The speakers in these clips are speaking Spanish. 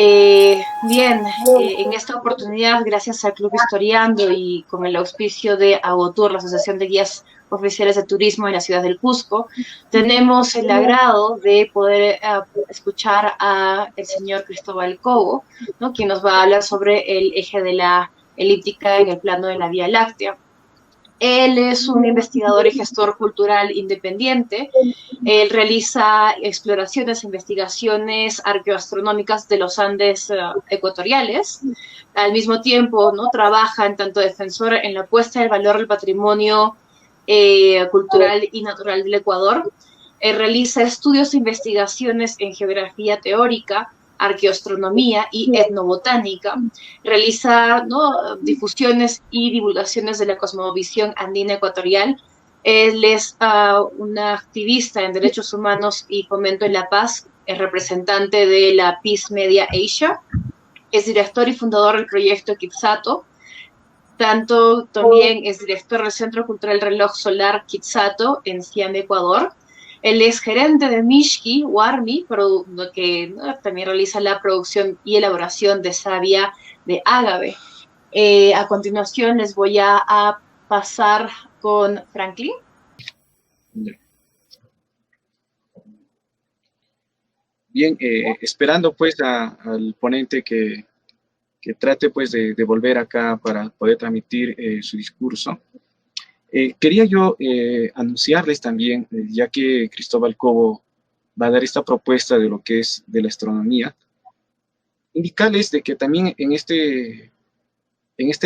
Bien, en esta oportunidad, gracias al Club Historiando y con el auspicio de AGOTUR, la Asociación de Guías Oficiales de Turismo en la ciudad del Cusco, tenemos el agrado de poder escuchar a el señor Cristóbal Cobo, ¿no?, quien nos va a hablar sobre el eje de la elíptica en el plano de la Vía Láctea. Él es un investigador y gestor cultural independiente. Él realiza exploraciones e investigaciones arqueoastronómicas de los Andes ecuatoriales. Al mismo tiempo, ¿no?, trabaja en tanto defensor en la puesta del valor del patrimonio cultural y natural del Ecuador. Realiza estudios e investigaciones en geografía teórica, arqueoastronomía y etnobotánica. Realiza, ¿no?, difusiones y divulgaciones de la cosmovisión andina ecuatorial. Él es una activista en derechos humanos y fomento en la paz, es representante de la Peace Media Asia, es director y fundador del proyecto Kitsato, también es director del Centro Cultural Reloj Solar Kitsato en Siam, Ecuador. Él es gerente de Mishki Warmi, que, ¿no?, también realiza la producción y elaboración de savia de ágave. A continuación les voy a pasar con Franklin. Bien, esperando pues al ponente que trate pues de volver acá para poder transmitir su discurso. Quería yo anunciarles también, ya que Cristóbal Cobo va a dar esta propuesta de lo que es de la astronomía, indicarles de que también en esta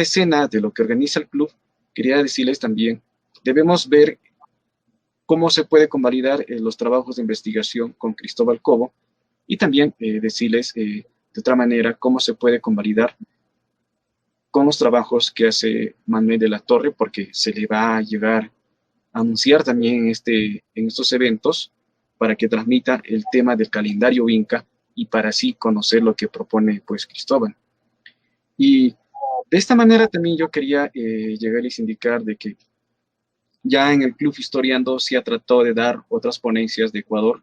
escena de lo que organiza el club, quería decirles también, debemos ver cómo se puede convalidar los trabajos de investigación con Cristóbal Cobo y también decirles de otra manera cómo se puede convalidar con los trabajos que hace Manuel de la Torre, porque se le va a llegar a anunciar también en estos eventos para que transmita el tema del calendario inca y para así conocer lo que propone pues Cristóbal. Y de esta manera también yo quería llegarles a indicar de que ya en el Club Historiando se ha tratado de dar otras ponencias de Ecuador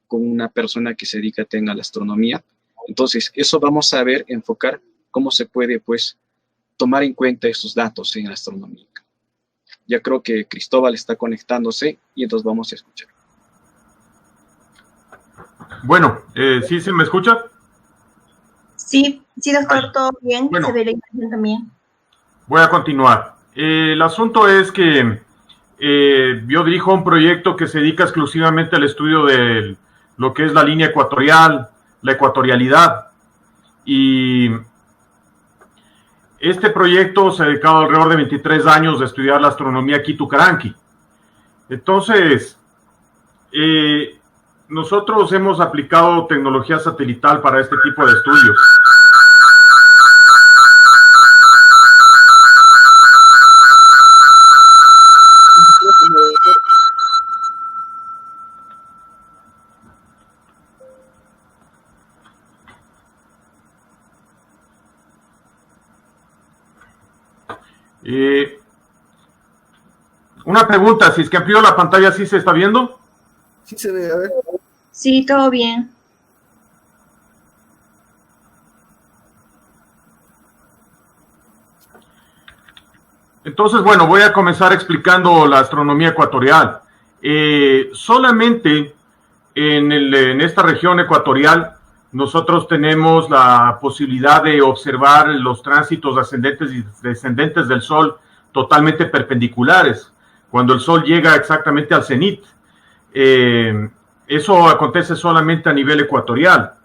con una persona que se dedica a la astronomía. Entonces, eso vamos a ver, enfocar cómo se puede pues tomar en cuenta esos datos en la astronomía. Ya creo que Cristóbal está conectándose y entonces vamos a escuchar. Bueno, ¿sí se me escucha? Sí, doctor, todo bien. Bueno, se ve la imagen también. Voy a continuar. El asunto es que yo dirijo un proyecto que se dedica exclusivamente al estudio de lo que es la línea ecuatorial, la ecuatorialidad, y este proyecto se ha dedicado alrededor de 23 años de estudiar la astronomía Quito-Caranqui. Entonces, nosotros hemos aplicado tecnología satelital para este tipo de estudios. Una pregunta, si es que amplío la pantalla, ¿sí se está viendo? Sí se ve, a ver. Sí, todo bien. Entonces, bueno, voy a comenzar explicando la astronomía ecuatorial. Solamente en esta región ecuatorial nosotros tenemos la posibilidad de observar los tránsitos ascendentes y descendentes del Sol totalmente perpendiculares, cuando el Sol llega exactamente al cenit. Eso acontece solamente a nivel ecuatorial.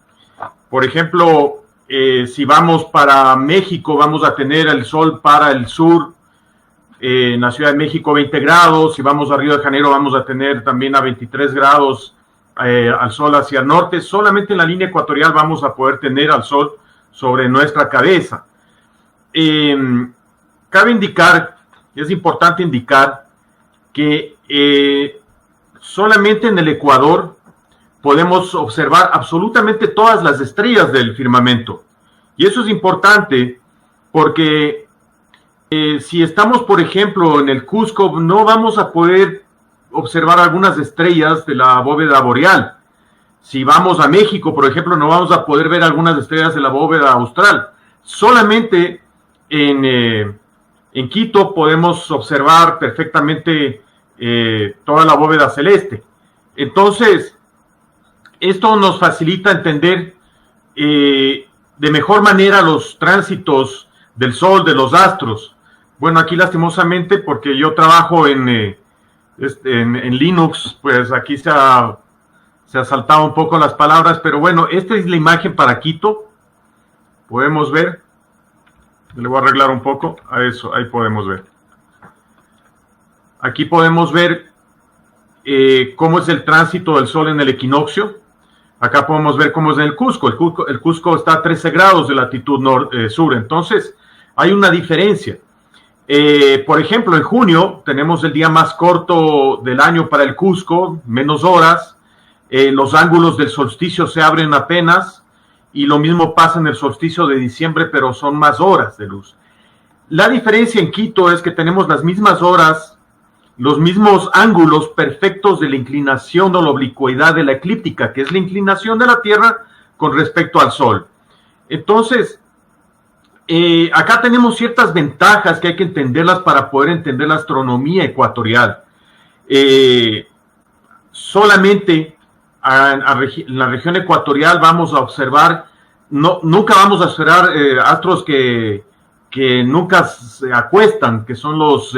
Por ejemplo, si vamos para México, vamos a tener el Sol para el sur, en la Ciudad de México 20 grados, si vamos a Río de Janeiro vamos a tener también a 23 grados al Sol hacia el norte. Solamente en la línea ecuatorial vamos a poder tener al Sol sobre nuestra cabeza. Cabe indicar, es importante indicar que solamente en el Ecuador podemos observar absolutamente todas las estrellas del firmamento. Y eso es importante porque si estamos, por ejemplo, en el Cusco, no vamos a poder observar algunas estrellas de la bóveda boreal. Si vamos a México, por ejemplo, no vamos a poder ver algunas estrellas de la bóveda austral. Solamente en Quito podemos observar perfectamente toda la bóveda celeste. Entonces, esto nos facilita entender de mejor manera los tránsitos del Sol, de los astros. Bueno, aquí lastimosamente, porque yo trabajo en Linux, pues aquí se ha saltado un poco las palabras, pero bueno, esta es la imagen para Quito. Podemos ver, le voy a arreglar un poco a eso, ahí podemos ver. Aquí podemos ver cómo es el tránsito del Sol en el equinoccio. Acá podemos ver cómo es en el Cusco. El Cusco está a 13 grados de latitud sur, entonces hay una diferencia. Por ejemplo, en junio tenemos el día más corto del año para el Cusco, menos horas. Los ángulos del solsticio se abren apenas, y lo mismo pasa en el solsticio de diciembre, pero son más horas de luz. La diferencia en Quito es que tenemos las mismas horas, los mismos ángulos perfectos de la inclinación o la oblicuidad de la eclíptica, que es la inclinación de la Tierra con respecto al Sol. Entonces, acá tenemos ciertas ventajas que hay que entenderlas para poder entender la astronomía ecuatorial. Solamente en la región ecuatorial vamos a observar, nunca vamos a observar astros que nunca se acuestan, que son los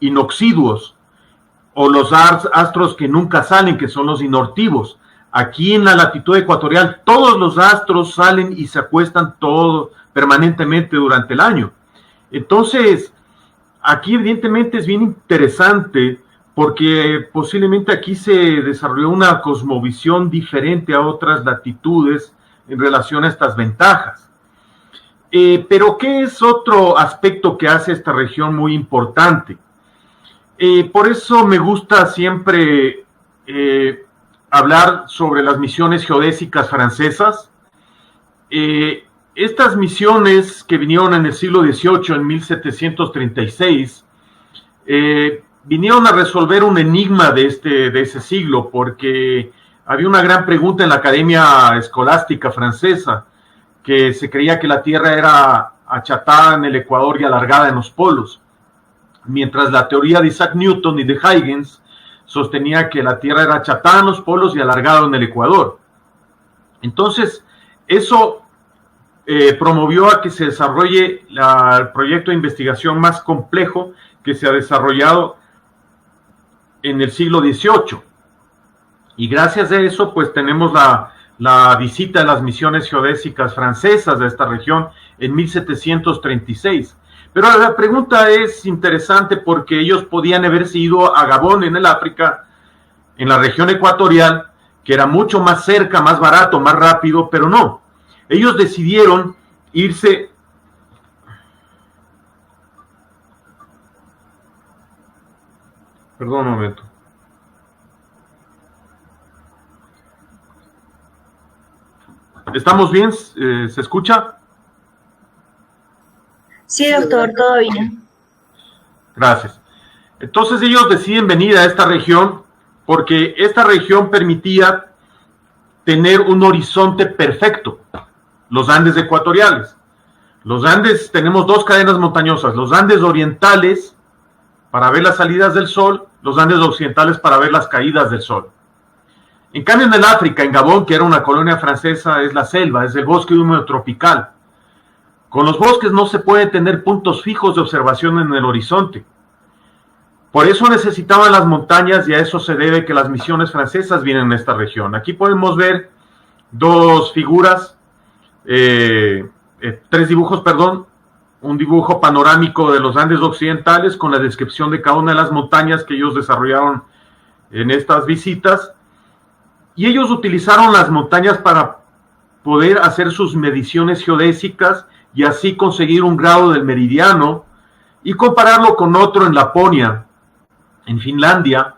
inoxiduos, o los astros que nunca salen, que son los inortivos. Aquí en la latitud ecuatorial todos los astros salen y se acuestan permanentemente durante el año. Entonces, aquí evidentemente es bien interesante, porque posiblemente aquí se desarrolló una cosmovisión diferente a otras latitudes en relación a estas ventajas. Pero ¿qué es otro aspecto que hace esta región muy importante? Por eso me gusta siempre hablar sobre las misiones geodésicas francesas. Estas misiones que vinieron en el siglo XVIII, en 1736, vinieron a resolver un enigma de ese siglo, porque había una gran pregunta en la Academia Escolástica Francesa, que se creía que la Tierra era achatada en el ecuador y alargada en los polos, mientras la teoría de Isaac Newton y de Huygens sostenía que la Tierra era achatada en los polos y alargada en el ecuador. Entonces, eso promovió a que se desarrolle el proyecto de investigación más complejo que se ha desarrollado en el siglo XVIII. Y gracias a eso, pues tenemos la visita de las misiones geodésicas francesas de esta región en 1736. Pero la pregunta es interesante, porque ellos podían haberse ido a Gabón, en el África, en la región ecuatorial, que era mucho más cerca, más barato, más rápido, pero no. Ellos decidieron irse. Perdón un momento. ¿Estamos bien? ¿Se escucha? Sí, doctor, todo bien. Gracias. Entonces ellos deciden venir a esta región porque esta región permitía tener un horizonte perfecto, los Andes ecuatoriales. Los Andes, tenemos dos cadenas montañosas, los Andes orientales para ver las salidas del sol, los Andes occidentales para ver las caídas del sol. En cambio, en el África, en Gabón, que era una colonia francesa, es la selva, es el bosque húmedo tropical. Con los bosques no se puede tener puntos fijos de observación en el horizonte. Por eso necesitaban las montañas, y a eso se debe que las misiones francesas vienen a esta región. Aquí podemos ver dos figuras, tres dibujos, perdón. Un dibujo panorámico de los Andes occidentales con la descripción de cada una de las montañas que ellos desarrollaron en estas visitas. Y ellos utilizaron las montañas para poder hacer sus mediciones geodésicas y así conseguir un grado del meridiano y compararlo con otro en Laponia, en Finlandia,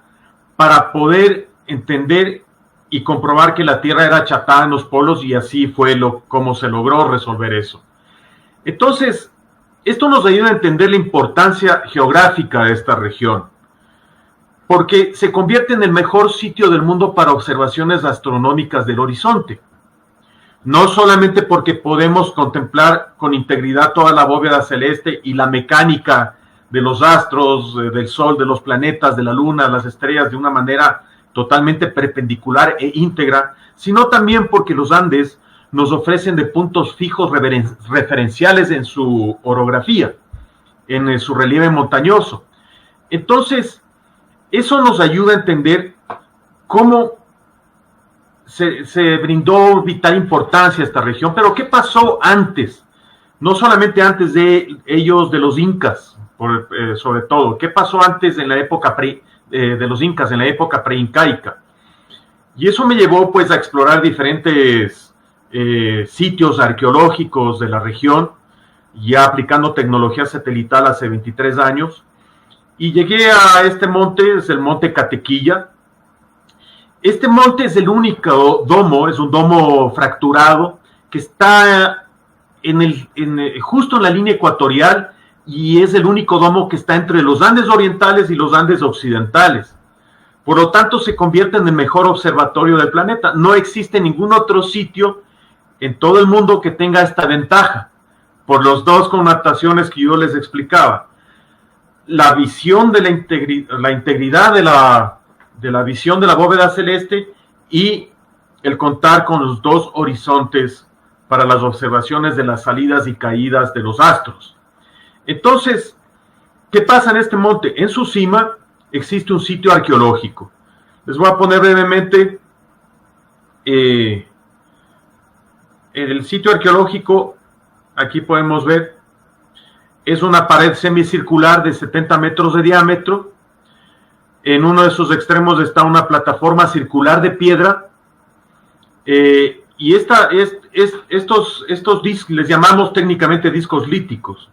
para poder entender y comprobar que la Tierra era achatada en los polos, y así fue como se logró resolver eso. Entonces, esto nos ayuda a entender la importancia geográfica de esta región. porque se convierte en el mejor sitio del mundo para observaciones astronómicas del horizonte. No solamente porque podemos contemplar con integridad toda la bóveda celeste y la mecánica de los astros, del Sol, de los planetas, de la Luna, las estrellas, de una manera totalmente perpendicular e íntegra, sino también porque los Andes nos ofrecen de puntos fijos referenciales en su orografía, en su relieve montañoso. Entonces, eso nos ayuda a entender cómo se brindó vital importancia a esta región, pero ¿qué pasó antes? No solamente antes de ellos, de los incas, sobre todo. ¿Qué pasó antes en la época de los incas, en la época preincaica? Y eso me llevó pues a explorar diferentes sitios arqueológicos de la región, ya aplicando tecnología satelital hace 23 años, y llegué a este monte, es el monte Catequilla. Este monte es el único domo, es un domo fracturado, que está justo en la línea ecuatorial, y es el único domo que está entre los Andes orientales y los Andes occidentales. Por lo tanto, se convierte en el mejor observatorio del planeta. No existe ningún otro sitio en todo el mundo que tenga esta ventaja, por las dos connotaciones que yo les explicaba. La visión de la integridad de la visión de la bóveda celeste y el contar con los dos horizontes para las observaciones de las salidas y caídas de los astros. Entonces, ¿qué pasa en este monte? En su cima existe un sitio arqueológico. Les voy a poner brevemente el sitio arqueológico. Aquí podemos ver, es una pared semicircular de 70 metros de diámetro. En uno de sus extremos está una plataforma circular de piedra, y estos discos les llamamos técnicamente discos líticos.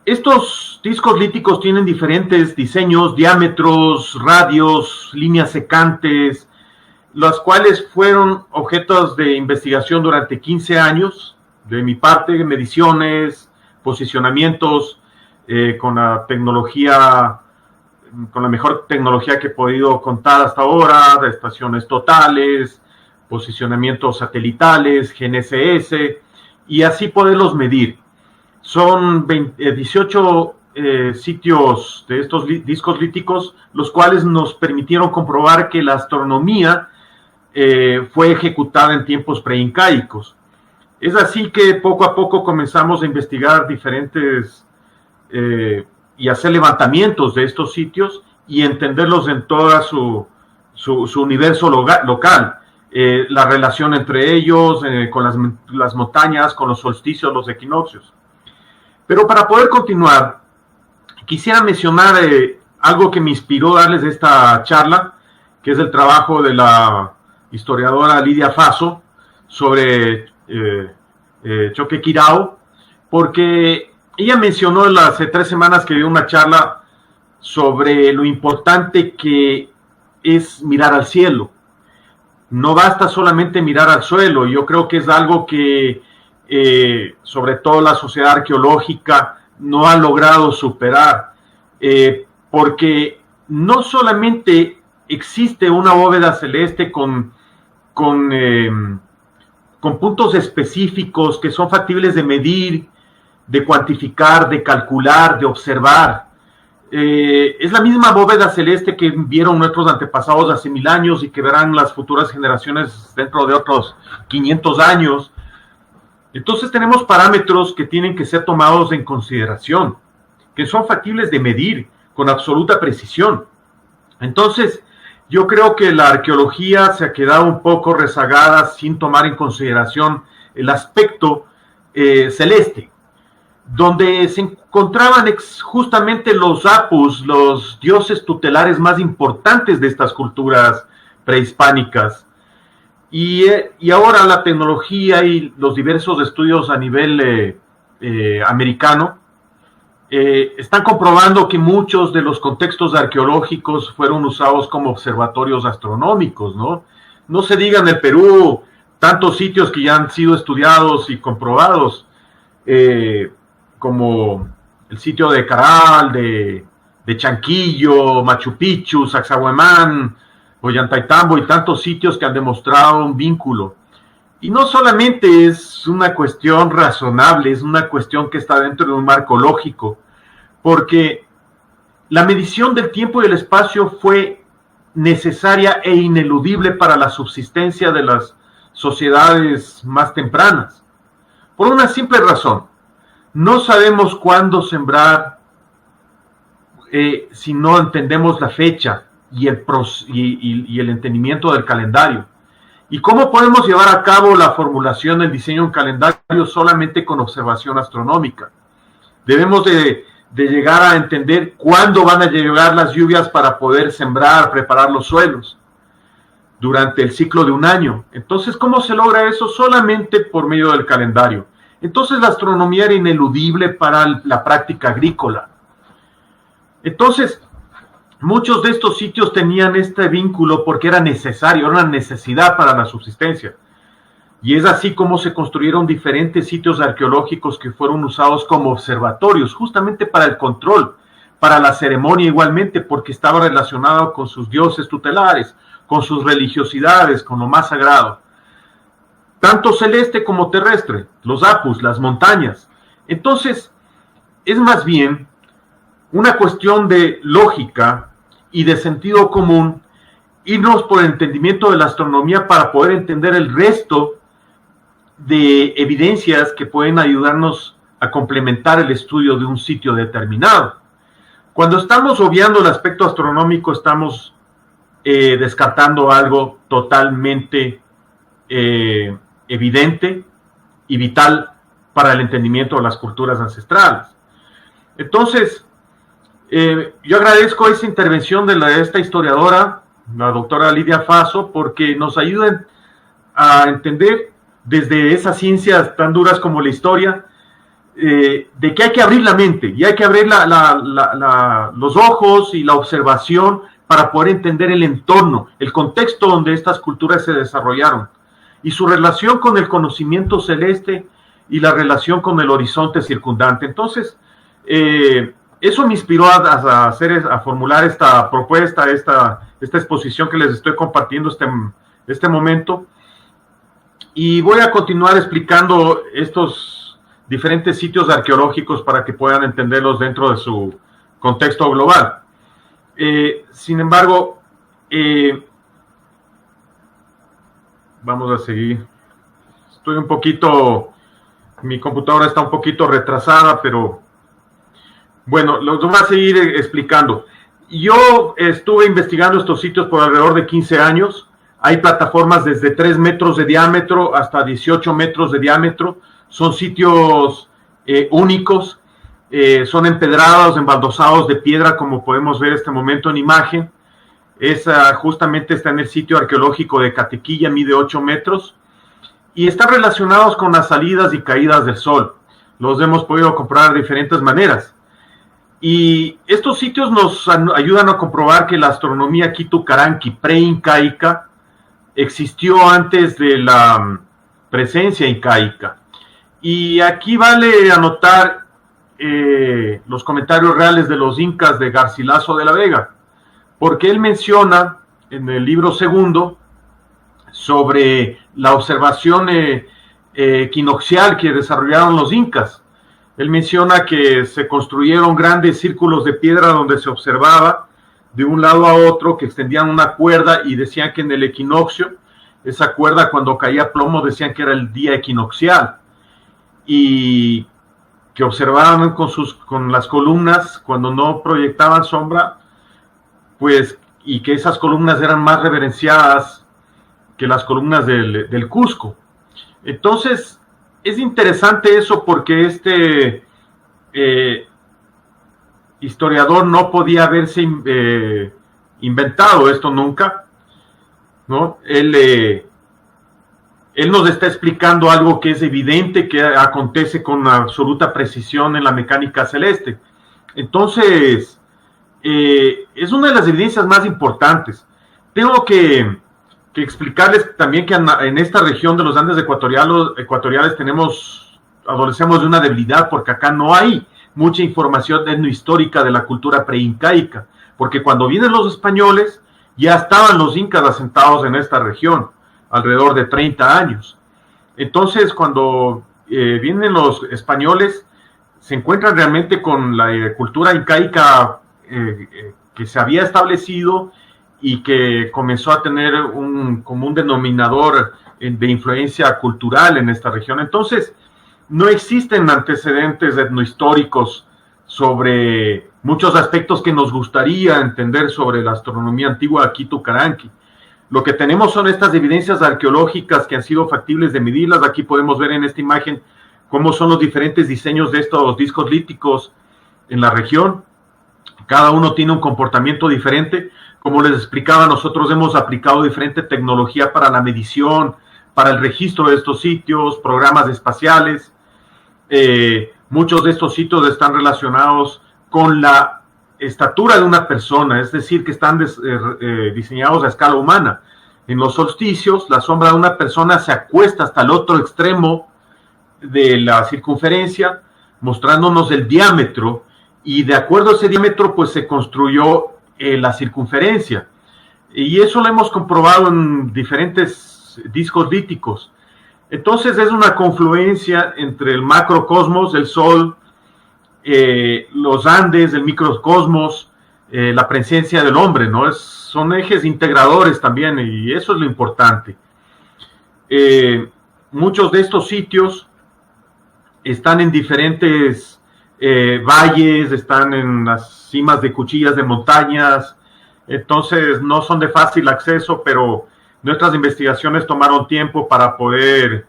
Estos discos líticos tienen diferentes diseños, diámetros, radios, líneas secantes, las cuales fueron objetos de investigación durante 15 años, de mi parte, mediciones, posicionamientos, con la mejor tecnología que he podido contar hasta ahora, de estaciones totales, posicionamientos satelitales, GNSS, y así poderlos medir. Son 18 sitios de estos discos líticos, los cuales nos permitieron comprobar que la astronomía fue ejecutada en tiempos preincaicos. Es así que poco a poco comenzamos a investigar diferentes y hacer levantamientos de estos sitios y entenderlos en todo su universo local. La relación entre ellos, con las montañas, con los solsticios, los equinoccios. Pero para poder continuar, quisiera mencionar algo que me inspiró darles esta charla, que es el trabajo de la historiadora Lidia Faso sobre Choquequirao, porque ella mencionó hace 3 semanas que dio una charla sobre lo importante que es mirar al cielo. No basta solamente mirar al suelo. Yo creo que es algo que sobre todo la sociedad arqueológica no ha logrado superar, porque no solamente existe una bóveda celeste con puntos específicos que son factibles de medir, de cuantificar, de calcular, de observar. Es la misma bóveda celeste que vieron nuestros antepasados hace 1000 años y que verán las futuras generaciones dentro de otros 500 años. Entonces tenemos parámetros que tienen que ser tomados en consideración, que son factibles de medir con absoluta precisión. Entonces, yo creo que la arqueología se ha quedado un poco rezagada sin tomar en consideración el aspecto celeste, donde se encontraban justamente los apus, los dioses tutelares más importantes de estas culturas prehispánicas. Y ahora la tecnología y los diversos estudios a nivel americano están comprobando que muchos de los contextos arqueológicos fueron usados como observatorios astronómicos, ¿no? No se diga en el Perú tantos sitios que ya han sido estudiados y comprobados, como el sitio de Caral, de de Chanquillo, Machu Picchu, Sacsayhuamán, Ollantaytambo y tantos sitios que han demostrado un vínculo. Y no solamente es una cuestión razonable, es una cuestión que está dentro de un marco lógico, porque la medición del tiempo y el espacio fue necesaria e ineludible para la subsistencia de las sociedades más tempranas. Por una simple razón, no sabemos cuándo sembrar si no entendemos la fecha y el entendimiento del calendario. ¿Y cómo podemos llevar a cabo la formulación del diseño de un calendario solamente con observación astronómica? Debemos de llegar a entender cuándo van a llegar las lluvias para poder sembrar, preparar los suelos durante el ciclo de un año. Entonces, ¿cómo se logra eso? Solamente por medio del calendario. Entonces, la astronomía era ineludible para la práctica agrícola. Entonces, muchos de estos sitios tenían este vínculo porque era necesario, era una necesidad para la subsistencia. Y es así como se construyeron diferentes sitios arqueológicos que fueron usados como observatorios, justamente para el control, para la ceremonia igualmente, porque estaba relacionado con sus dioses tutelares, con sus religiosidades, con lo más sagrado. Tanto celeste como terrestre, los apus, las montañas. Entonces, es más bien una cuestión de lógica y de sentido común, irnos por el entendimiento de la astronomía para poder entender el resto de evidencias que pueden ayudarnos a complementar el estudio de un sitio determinado. Cuando estamos obviando el aspecto astronómico, estamos descartando algo totalmente evidente y vital para el entendimiento de las culturas ancestrales. Entonces, yo agradezco esa intervención de esta historiadora, la doctora Lidia Faso, porque nos ayuda a entender desde esas ciencias tan duras como la historia, de que hay que abrir la mente y hay que abrir los ojos y la observación para poder entender el entorno, el contexto donde estas culturas se desarrollaron y su relación con el conocimiento celeste y la relación con el horizonte circundante. Entonces, eso me inspiró a formular esta propuesta, esta exposición que les estoy compartiendo este momento. Y voy a continuar explicando estos diferentes sitios arqueológicos para que puedan entenderlos dentro de su contexto global. Sin embargo, vamos a seguir. Mi computadora está un poquito retrasada, pero bueno, los voy a seguir explicando. Yo estuve investigando estos sitios por alrededor de 15 años. Hay plataformas desde 3 metros de diámetro hasta 18 metros de diámetro. Son sitios únicos. Son empedrados, embaldosados de piedra, como podemos ver en este momento en imagen. Justamente está en el sitio arqueológico de Catequilla, mide 8 metros. Y están relacionados con las salidas y caídas del sol. Los hemos podido comprobar de diferentes maneras. Y estos sitios nos ayudan a comprobar que la astronomía Quitu-Caranqui pre-incaica existió antes de la presencia incaica. Y aquí vale anotar los comentarios reales de los incas de Garcilaso de la Vega, porque él menciona en el libro segundo sobre la observación equinoccial que desarrollaron los incas. Él menciona que se construyeron grandes círculos de piedra donde se observaba de un lado a otro, que extendían una cuerda y decían que en el equinoccio, esa cuerda cuando caía plomo decían que era el día equinoccial, y que observaban con las columnas cuando no proyectaban sombra, pues, y que esas columnas eran más reverenciadas que las columnas del Cusco. Entonces, es interesante eso porque este historiador no podía haberse inventado esto nunca, ¿no? Él nos está explicando algo que es evidente, que acontece con absoluta precisión en la mecánica celeste. Entonces, es una de las evidencias más importantes. Tengo que explicarles también que en esta región de los Andes ecuatoriales adolecemos de una debilidad, porque acá no hay mucha información etnohistórica de la cultura preincaica, porque cuando vienen los españoles ya estaban los incas asentados en esta región, alrededor de 30 años. Entonces, cuando vienen los españoles, se encuentran realmente con la cultura incaica que se había establecido y que comenzó a tener un común denominador de influencia cultural en esta región. Entonces, no existen antecedentes etnohistóricos sobre muchos aspectos que nos gustaría entender sobre la astronomía antigua aquí Tucaranqui. Lo que tenemos son estas evidencias arqueológicas que han sido factibles de medirlas. Aquí podemos ver en esta imagen cómo son los diferentes diseños de estos discos líticos en la región. Cada uno tiene un comportamiento diferente. Como les explicaba, nosotros hemos aplicado diferente tecnología para la medición, para el registro de estos sitios, programas espaciales. Muchos de estos sitios están relacionados con la estatura de una persona, es decir, que están diseñados a escala humana. En los solsticios, la sombra de una persona se acuesta hasta el otro extremo de la circunferencia, mostrándonos el diámetro, y de acuerdo a ese diámetro, pues se construyó la circunferencia. Y eso lo hemos comprobado en diferentes discos líticos. Entonces es una confluencia entre el macrocosmos, el Sol, los Andes, el microcosmos, la presencia del hombre, ¿no? Son ejes integradores también, y eso es lo importante. Muchos de estos sitios están en diferentes valles, están en las cimas de cuchillas de montañas, entonces no son de fácil acceso, pero nuestras investigaciones tomaron tiempo para poder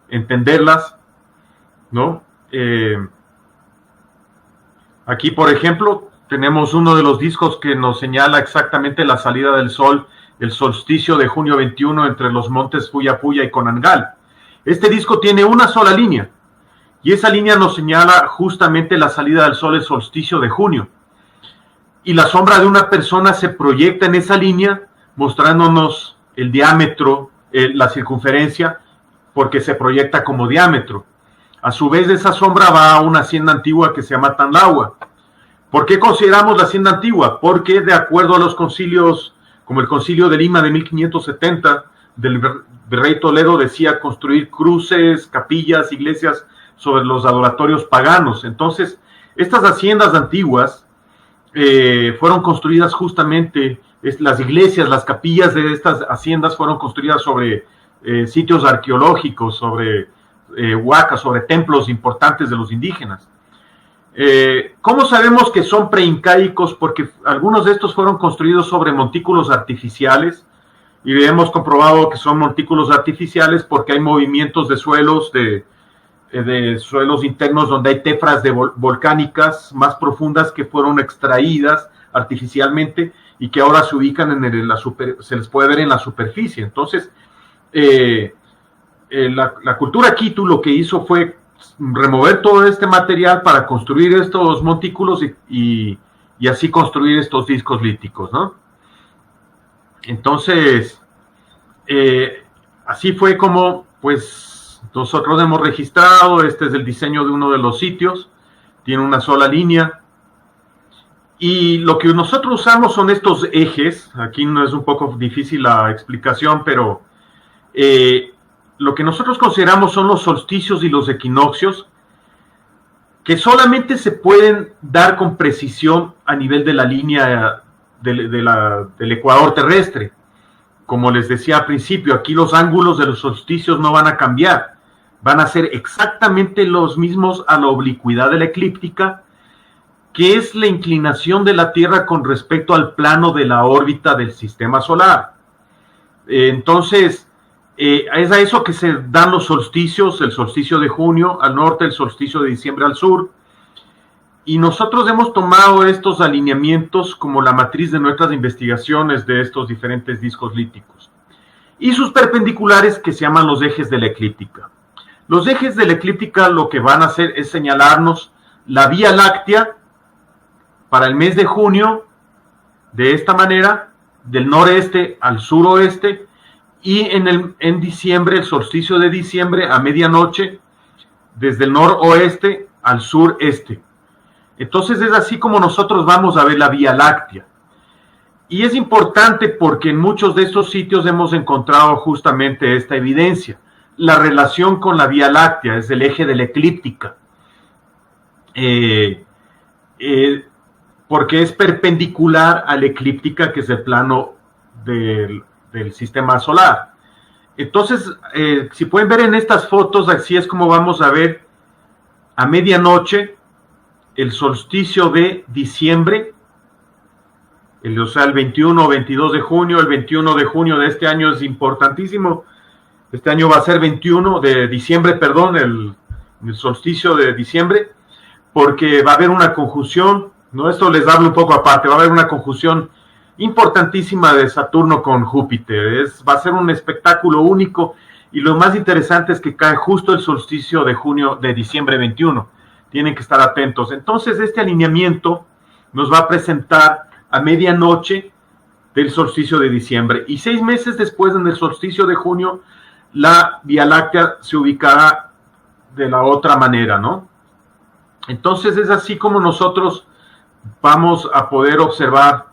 entenderlas, ¿no? Aquí, por ejemplo, tenemos uno de los discos que nos señala exactamente la salida del sol, el solsticio de junio 21 entre los montes Fuyapuya y Conangal. Este disco tiene una sola línea, y esa línea nos señala justamente la salida del sol, el solsticio de junio. Y la sombra de una persona se proyecta en esa línea, mostrándonos el diámetro, la circunferencia, porque se proyecta como diámetro. A su vez, esa sombra va a una hacienda antigua que se llama Tanlahua. ¿Por qué consideramos la hacienda antigua? Porque de acuerdo a los concilios, como el concilio de Lima de 1570, del virrey Toledo decía construir cruces, capillas, iglesias sobre los adoratorios paganos. Entonces, estas haciendas antiguas fueron construidas justamente, las iglesias, las capillas de estas haciendas fueron construidas sobre sitios arqueológicos, sobre huacas, sobre templos importantes de los indígenas. ¿Cómo sabemos que son preincaicos? Porque algunos de estos fueron construidos sobre montículos artificiales, y hemos comprobado que son montículos artificiales porque hay movimientos de suelos, de suelos internos donde hay tefras volcánicas más profundas que fueron extraídas artificialmente y que ahora se ubican se les puede ver en la superficie. Entonces, la cultura Quitu lo que hizo fue remover todo este material para construir estos montículos y así construir estos discos líticos, ¿no? Entonces, así fue como, pues, nosotros hemos registrado. Este es el diseño de uno de los sitios, tiene una sola línea, y lo que nosotros usamos son estos ejes. Aquí no es un poco difícil la explicación, pero lo que nosotros consideramos son los solsticios y los equinoccios, que solamente se pueden dar con precisión a nivel de la línea del ecuador terrestre. Como les decía al principio, aquí los ángulos de los solsticios no van a cambiar, van a ser exactamente los mismos a la oblicuidad de la eclíptica, que es la inclinación de la Tierra con respecto al plano de la órbita del sistema solar. Entonces, es a eso que se dan los solsticios, el solsticio de junio al norte, el solsticio de diciembre al sur, y nosotros hemos tomado estos alineamientos como la matriz de nuestras investigaciones de estos diferentes discos líticos, y sus perpendiculares, que se llaman los ejes de la eclíptica. Los ejes de la eclíptica lo que van a hacer es señalarnos la Vía Láctea para el mes de junio, de esta manera, del noreste al suroeste, y en diciembre, el solsticio de diciembre, a medianoche, desde el noroeste al sureste. Entonces es así como nosotros vamos a ver la Vía Láctea. Y es importante porque en muchos de estos sitios hemos encontrado justamente esta evidencia. La relación con la Vía Láctea es el eje de la eclíptica. Porque es perpendicular a la eclíptica, que es el plano del sistema solar. Entonces, si pueden ver en estas fotos, así es como vamos a ver a medianoche el solsticio de diciembre, o sea, el 21 o 22 de junio. El 21 de junio de este año es importantísimo. Este año va a ser 21 de diciembre, perdón, el solsticio de diciembre, porque va a haber una conjunción, ¿no? Esto les hablo un poco aparte, va a haber una conjunción importantísima de Saturno con Júpiter. Va a ser un espectáculo único, y lo más interesante es que cae justo el solsticio de diciembre 21. Tienen que estar atentos. Entonces, este alineamiento nos va a presentar a medianoche del solsticio de diciembre, y 6 meses después, en el solsticio de junio, la Vía Láctea se ubicará de la otra manera, ¿no? Entonces es así como nosotros vamos a poder observar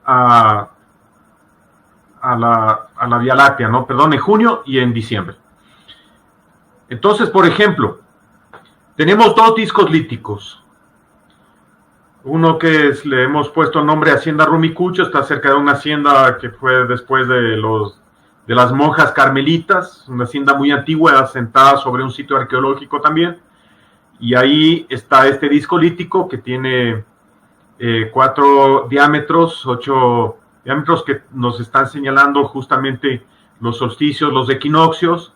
a la Vía Láctea, ¿no? Perdón, en junio y en diciembre. Entonces, por ejemplo, tenemos 2 discos líticos. Uno que le hemos puesto el nombre Hacienda Rumicucho, está cerca de una hacienda que fue después de las monjas carmelitas, una hacienda muy antigua, asentada sobre un sitio arqueológico también. Y ahí está este disco lítico que tiene 4 diámetros, 8 diámetros, que nos están señalando justamente los solsticios, los equinoccios,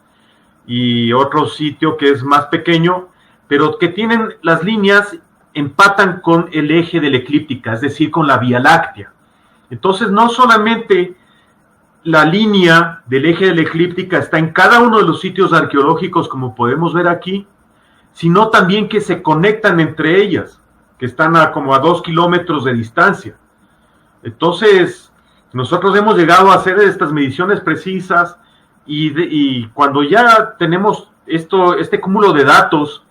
y otro sitio que es más pequeño, pero que tienen las líneas, empatan con el eje de la eclíptica, es decir, con la Vía Láctea. Entonces, no solamente la línea del eje de la eclíptica está en cada uno de los sitios arqueológicos, como podemos ver aquí, sino también que se conectan entre ellas, que están como a 2 kilómetros de distancia. Entonces, nosotros hemos llegado a hacer estas mediciones precisas, y cuando ya tenemos este cúmulo de datos,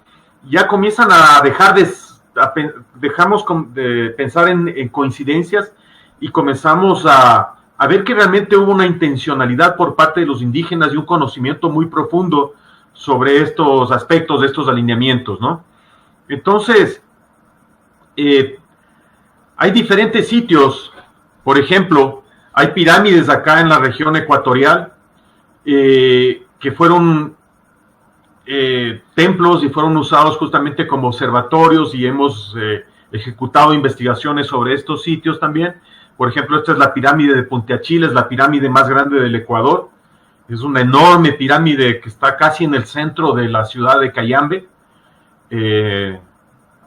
ya comienzan a dejamos de pensar en coincidencias, y comenzamos a ver que realmente hubo una intencionalidad por parte de los indígenas y un conocimiento muy profundo sobre estos aspectos de estos alineamientos, ¿no? Entonces, hay diferentes sitios. Por ejemplo, hay pirámides acá en la región ecuatorial que fueron templos y fueron usados justamente como observatorios, y hemos ejecutado investigaciones sobre estos sitios también. Por ejemplo, esta es la pirámide de Punteachil, la pirámide más grande del Ecuador. Es una enorme pirámide que está casi en el centro de la ciudad de Cayambe,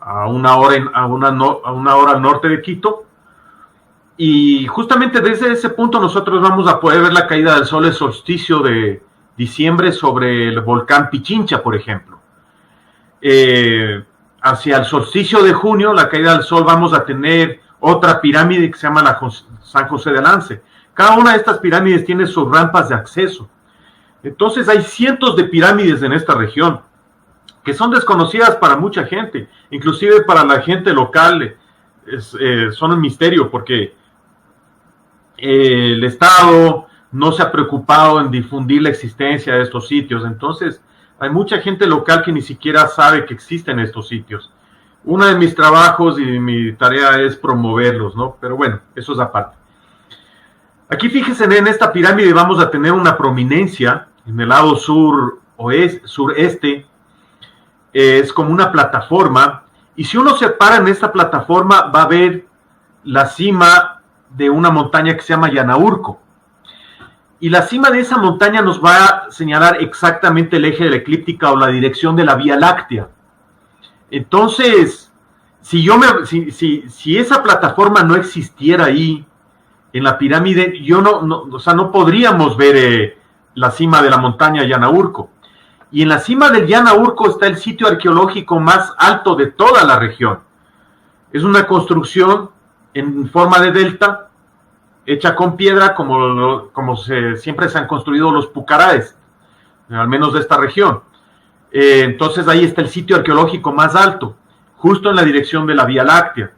a una hora al norte de Quito. Y justamente desde ese punto nosotros vamos a poder ver la caída del sol, el solsticio de diciembre, sobre el volcán Pichincha, por ejemplo. Hacia el solsticio de junio, la caída del sol, vamos a tener otra pirámide que se llama la San José de Lance. Cada una de estas pirámides tiene sus rampas de acceso. Entonces hay cientos de pirámides en esta región que son desconocidas para mucha gente, inclusive para la gente local. Son un misterio, porque el Estado no se ha preocupado en difundir la existencia de estos sitios. Entonces hay mucha gente local que ni siquiera sabe que existen estos sitios. Uno de mis trabajos y mi tarea es promoverlos, ¿no? Pero bueno, eso es aparte. Aquí fíjense, en esta pirámide vamos a tener una prominencia en el lado sureste. Es como una plataforma, y si uno se para en esta plataforma va a ver la cima de una montaña que se llama Yanaurco. Y la cima de esa montaña nos va a señalar exactamente el eje de la eclíptica o la dirección de la Vía Láctea. Entonces, si esa plataforma no existiera ahí en la pirámide, no podríamos ver la cima de la montaña Yanaurco. Y en la cima del Yanaurco está el sitio arqueológico más alto de toda la región. Es una construcción en forma de delta, hecha con piedra, como siempre se han construido los pucaraes, al menos de esta región. Entonces ahí está el sitio arqueológico más alto. justo en la dirección de la Vía Láctea.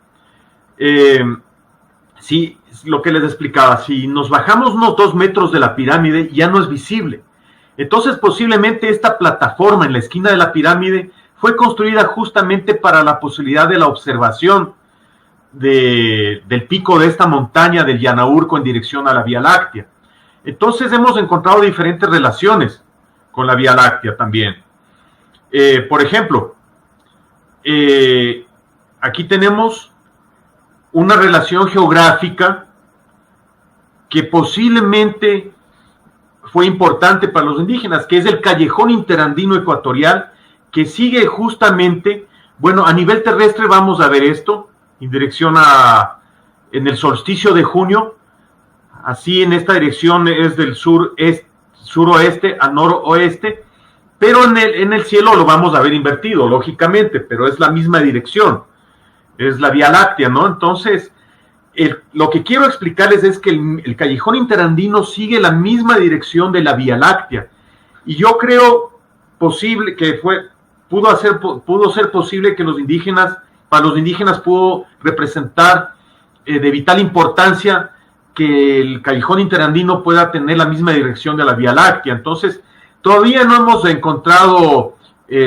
Sí, lo que les explicaba, si nos bajamos unos 2 metros de la pirámide, ya no es visible. Entonces, posiblemente esta plataforma en la esquina de la pirámide fue construida justamente para la posibilidad de la observación del pico de esta montaña del Yanaurco en dirección a la Vía Láctea. Entonces, hemos encontrado diferentes relaciones con la Vía Láctea también. Por ejemplo, aquí tenemos una relación geográfica que posiblemente fue importante para los indígenas, que es el callejón interandino ecuatorial, que sigue justamente, bueno, a nivel terrestre vamos a ver esto, en dirección en el solsticio de junio, así en esta dirección es del suroeste a noroeste, pero en el cielo lo vamos a ver invertido, lógicamente, pero es la misma dirección, es la Vía Láctea, ¿no? Entonces, lo que quiero explicarles es que el callejón interandino sigue la misma dirección de la Vía Láctea, y yo creo posible que pudo ser posible que para los indígenas pudo representar de vital importancia que el callejón interandino pueda tener la misma dirección de la Vía Láctea. Entonces, todavía no hemos encontrado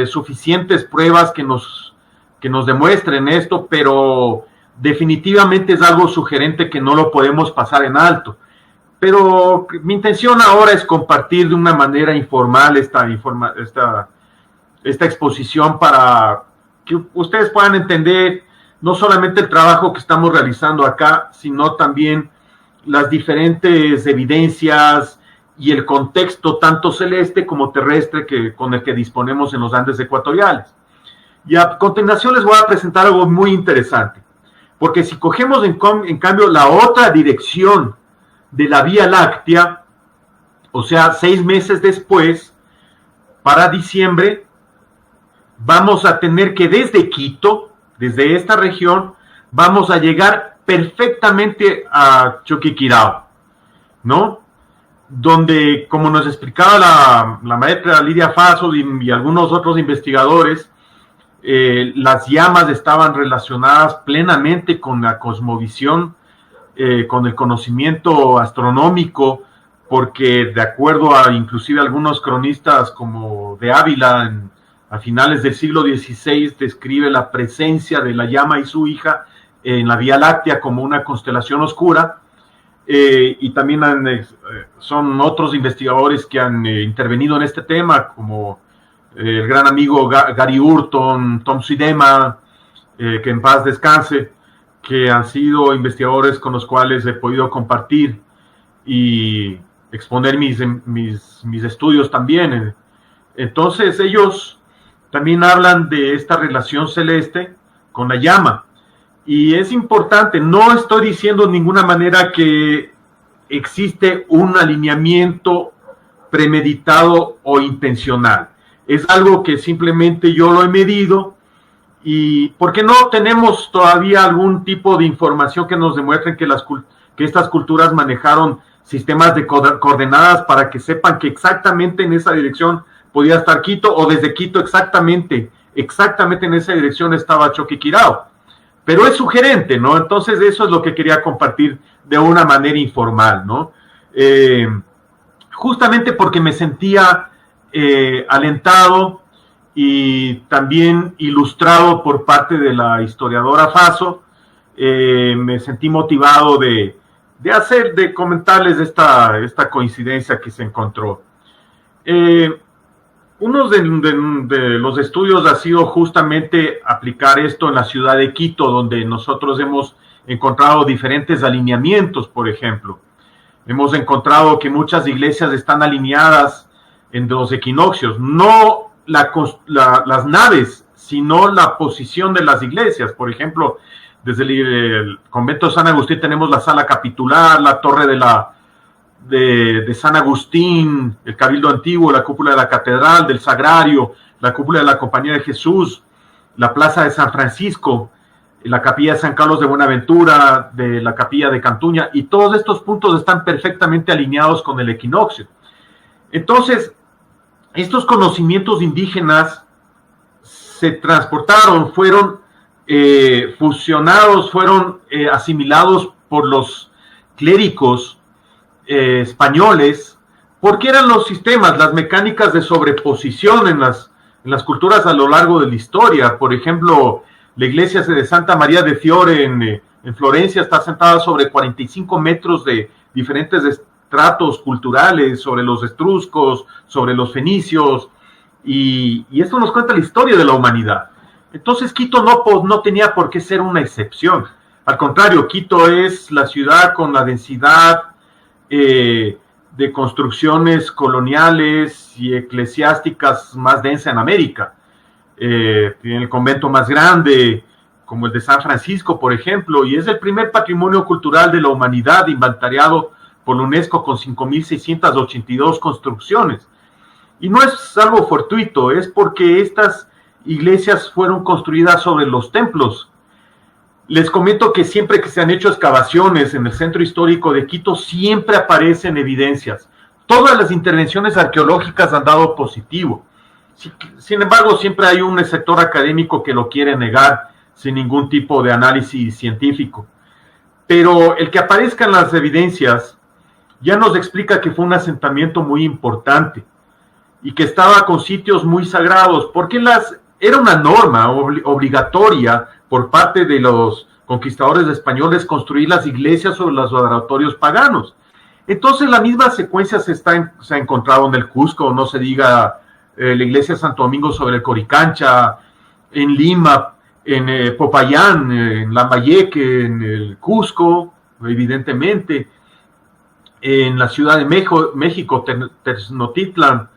suficientes pruebas que nos demuestren esto, pero definitivamente es algo sugerente que no lo podemos pasar en alto. Pero mi intención ahora es compartir de una manera informal esta exposición para que ustedes puedan entender no solamente el trabajo que estamos realizando acá, sino también las diferentes evidencias y el contexto tanto celeste como terrestre con el que disponemos en los Andes ecuatoriales. Y a continuación les voy a presentar algo muy interesante, porque si cogemos en cambio la otra dirección de la Vía Láctea, o sea, 6 meses después, para diciembre, vamos a tener que desde Quito, desde esta región, vamos a llegar perfectamente a Choquequirao, ¿no? Donde, como nos explicaba la maestra Lidia Faso y algunos otros investigadores, las llamas estaban relacionadas plenamente con la cosmovisión, con el conocimiento astronómico, porque de acuerdo a inclusive algunos cronistas como de Ávila, a finales del siglo XVI, describe la presencia de la llama y su hija en la Vía Láctea como una constelación oscura, y también son otros investigadores que han intervenido en este tema, como el gran amigo Gary Hurton, Tom Sidema, que en paz descanse, que han sido investigadores con los cuales he podido compartir y exponer mis estudios también. Entonces ellos también hablan de esta relación celeste con la llama, y es importante, no estoy diciendo de ninguna manera que existe un alineamiento premeditado o intencional, es algo que simplemente yo lo he medido, y porque no tenemos todavía algún tipo de información que nos demuestren que estas culturas manejaron sistemas de coordenadas para que sepan que exactamente en esa dirección podía estar Quito, o desde Quito exactamente en esa dirección estaba Choquequirao. Pero es sugerente, ¿no? Entonces eso es lo que quería compartir de una manera informal, ¿no? Justamente porque me sentía alentado y también ilustrado por parte de la historiadora Faso, me sentí motivado de comentarles esta coincidencia que se encontró. Uno de los estudios ha sido justamente aplicar esto en la ciudad de Quito, donde nosotros hemos encontrado diferentes alineamientos. Por ejemplo, hemos encontrado que muchas iglesias están alineadas en los equinoccios, no las naves, sino la posición de las iglesias. Por ejemplo, desde el convento de San Agustín tenemos la sala capitular, la torre de San Agustín, el Cabildo Antiguo, la cúpula de la Catedral, del Sagrario, la cúpula de la Compañía de Jesús, la plaza de San Francisco, la capilla de San Carlos de Buenaventura, de la capilla de Cantuña, y todos estos puntos están perfectamente alineados con el equinoccio. Entonces, estos conocimientos indígenas se transportaron, fueron fusionados, fueron asimilados por los clérigos españoles, porque eran los sistemas, las mecánicas de sobreposición en las culturas a lo largo de la historia. Por ejemplo, la iglesia de Santa María de Fiore en Florencia está sentada sobre 45 metros de diferentes estratos culturales, sobre los etruscos, sobre los fenicios, y esto nos cuenta la historia de la humanidad. Entonces Quito no tenía por qué ser una excepción. Al contrario, Quito es la ciudad con la densidad de construcciones coloniales y eclesiásticas más densa en América. Tiene el convento más grande, como el de San Francisco, por ejemplo, y es el primer patrimonio cultural de la humanidad inventariado por la UNESCO con 5.682 construcciones. Y no es algo fortuito, es porque estas iglesias fueron construidas sobre los templos. Les comento que siempre que se han hecho excavaciones en el centro histórico de Quito, siempre aparecen evidencias. Todas las intervenciones arqueológicas han dado positivo. Sin embargo, siempre hay un sector académico que lo quiere negar sin ningún tipo de análisis científico. Pero el que aparezcan las evidencias ya nos explica que fue un asentamiento muy importante y que estaba con sitios muy sagrados, porque era una norma obligatoria por parte de los conquistadores españoles construir las iglesias sobre los adoratorios paganos. Entonces la misma secuencia se ha encontrado en el Cusco, no se diga la iglesia de Santo Domingo sobre el Coricancha, en Lima, en Popayán, en Lambayeque, en el Cusco, evidentemente, en la Ciudad de México, Tenochtitlan,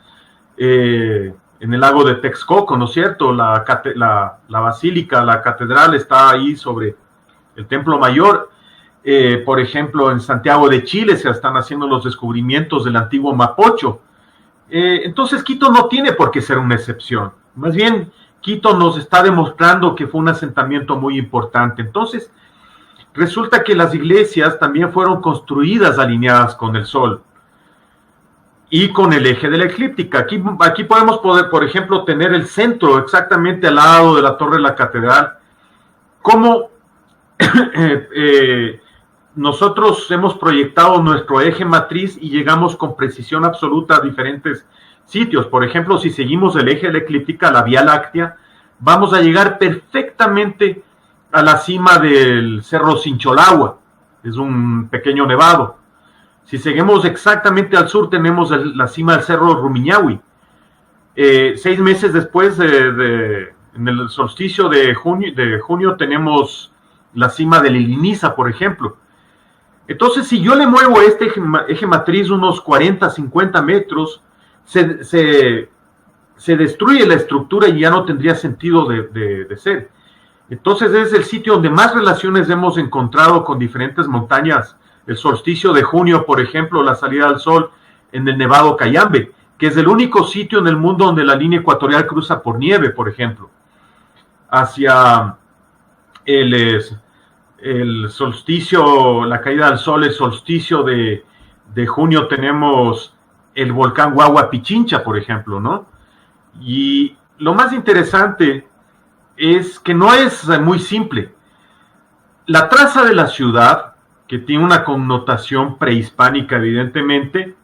en el lago de Texcoco, ¿no es cierto? La basílica, la catedral está ahí sobre el Templo Mayor. Por ejemplo, en Santiago de Chile se están haciendo los descubrimientos del antiguo Mapocho. Entonces Quito no tiene por qué ser una excepción. Más bien, Quito nos está demostrando que fue un asentamiento muy importante. Entonces, resulta que las iglesias también fueron construidas alineadas con el sol y con el eje de la eclíptica. Aquí podemos por ejemplo, tener el centro exactamente al lado de la torre de la catedral. Como nosotros hemos proyectado nuestro eje matriz y llegamos con precisión absoluta a diferentes sitios. Por ejemplo, si seguimos el eje de la eclíptica, la Vía Láctea, vamos a llegar perfectamente a la cima del Cerro Sincholagua. Es un pequeño nevado. Si seguimos exactamente al sur, tenemos la cima del Cerro Rumiñahui. 6 meses después, en el solsticio de junio, tenemos la cima de la Iliniza, por ejemplo. Entonces, si yo le muevo este eje matriz unos 40, 50 metros, se destruye la estructura y ya no tendría sentido de ser. Entonces, es el sitio donde más relaciones hemos encontrado con diferentes montañas. El solsticio de junio, por ejemplo, la salida del sol en el Nevado Cayambe, que es el único sitio en el mundo donde la línea ecuatorial cruza por nieve, por ejemplo. Hacia el solsticio, la caída del sol, el solsticio de junio, tenemos el volcán Huagua Pichincha, por ejemplo, ¿no? Y lo más interesante es que no es muy simple. La traza de la ciudad, que tiene una connotación prehispánica, evidentemente,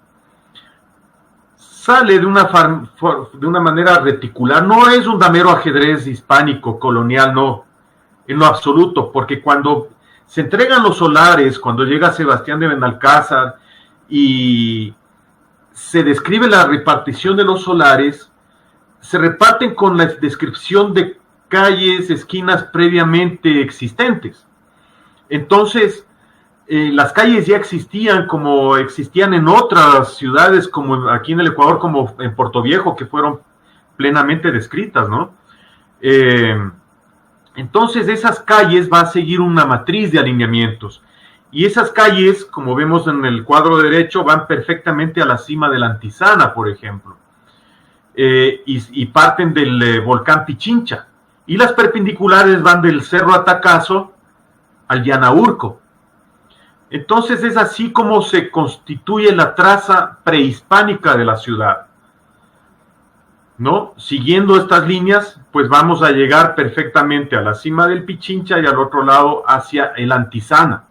sale de una manera reticular. No es un mero ajedrez hispánico, colonial, no, en lo absoluto, porque cuando se entregan los solares, cuando llega Sebastián de Benalcázar y se describe la repartición de los solares, se reparten con la descripción de calles, esquinas previamente existentes. Entonces, las calles ya existían como existían en otras ciudades, como aquí en el Ecuador, como en Puerto Viejo, que fueron plenamente descritas, ¿no? Entonces, esas calles va a seguir una matriz de alineamientos. Y esas calles, como vemos en el cuadro derecho, van perfectamente a la cima de la Antizana, por ejemplo. Y parten del volcán Pichincha. Y las perpendiculares van del Cerro Atacazo al Llanaurco. Entonces es así como se constituye la traza prehispánica de la ciudad. ¿no? Siguiendo estas líneas, pues vamos a llegar perfectamente a la cima del Pichincha y al otro lado hacia el Antizana.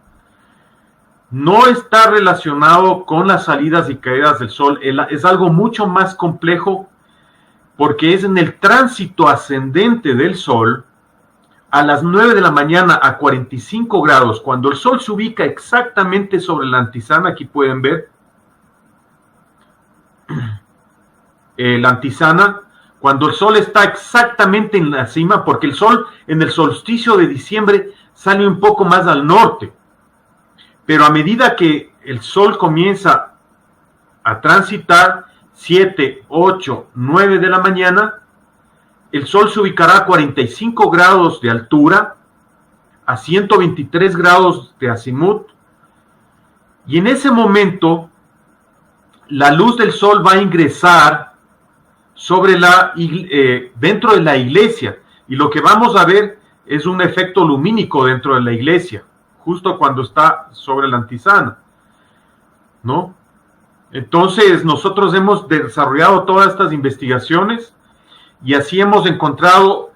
No está relacionado con las salidas y caídas del sol, es algo mucho más complejo porque es en el tránsito ascendente del sol a las 9 de la mañana a 45 grados, cuando el sol se ubica exactamente sobre la Antizana. Aquí pueden ver la Antizana, cuando el sol está exactamente en la cima, porque el sol en el solsticio de diciembre sale un poco más al norte, pero a medida que el sol comienza a transitar 7, 8, 9 de la mañana, el sol se ubicará a 45 grados de altura, a 123 grados de azimut, y en ese momento la luz del sol va a ingresar sobre dentro de la iglesia, y lo que vamos a ver es un efecto lumínico dentro de la iglesia, justo cuando está sobre la Antizana, ¿no? Entonces nosotros hemos desarrollado todas estas investigaciones y así hemos encontrado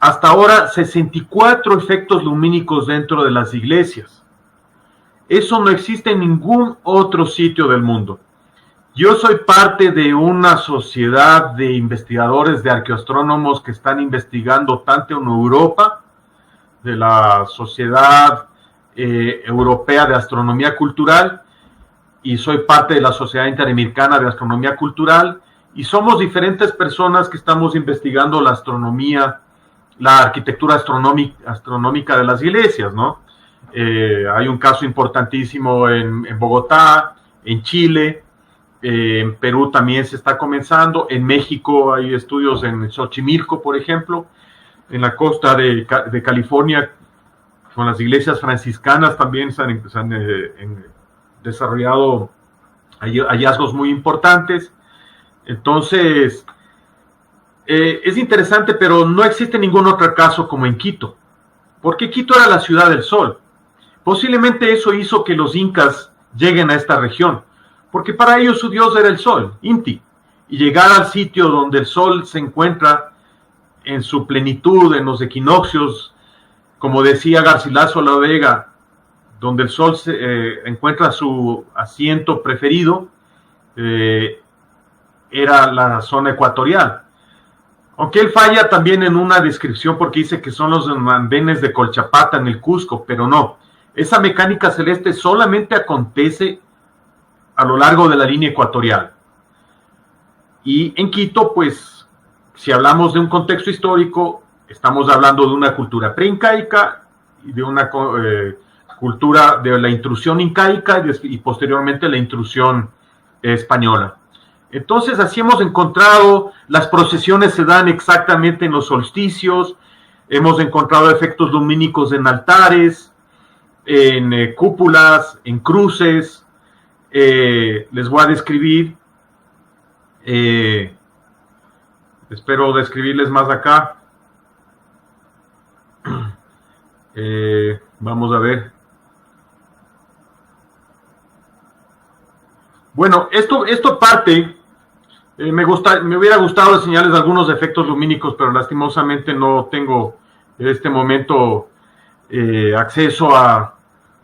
hasta ahora 64 efectos lumínicos dentro de las iglesias. Eso no existe en ningún otro sitio del mundo. Yo soy parte de una sociedad de investigadores, de arqueoastrónomos que están investigando tanto en Europa, de la Sociedad Europea de Astronomía Cultural, y soy parte de la Sociedad Interamericana de Astronomía Cultural, y somos diferentes personas que estamos investigando la astronomía, la arquitectura astronómica de las iglesias, ¿no? Hay un caso importantísimo en Bogotá, en Chile, en Perú también se está comenzando, en México hay estudios en Xochimilco, por ejemplo, en la costa de California, con las iglesias franciscanas también se han desarrollado hallazgos muy importantes. Entonces, es interesante, pero no existe ningún otro caso como en Quito, porque Quito era la ciudad del sol. Posiblemente eso hizo que los incas lleguen a esta región, porque para ellos su dios era el sol, Inti, y llegar al sitio donde el sol se encuentra en su plenitud, en los equinoccios, como decía Garcilaso La Vega, donde el sol encuentra su asiento preferido, era la zona ecuatorial. Aunque él falla también en una descripción porque dice que son los andenes de Colchapata en el Cusco, pero no. Esa mecánica celeste solamente acontece a lo largo de la línea ecuatorial. Y en Quito, pues, si hablamos de un contexto histórico, estamos hablando de una cultura preincaica y de una cultura de la intrusión incaica y posteriormente la intrusión española. Entonces, así hemos encontrado, las procesiones se dan exactamente en los solsticios, hemos encontrado efectos lumínicos en altares, en cúpulas, en cruces. Les voy a describir, espero describirles más acá. Vamos a ver. Bueno, esto parte, me hubiera gustado enseñarles algunos efectos lumínicos, pero lastimosamente no tengo en este momento acceso a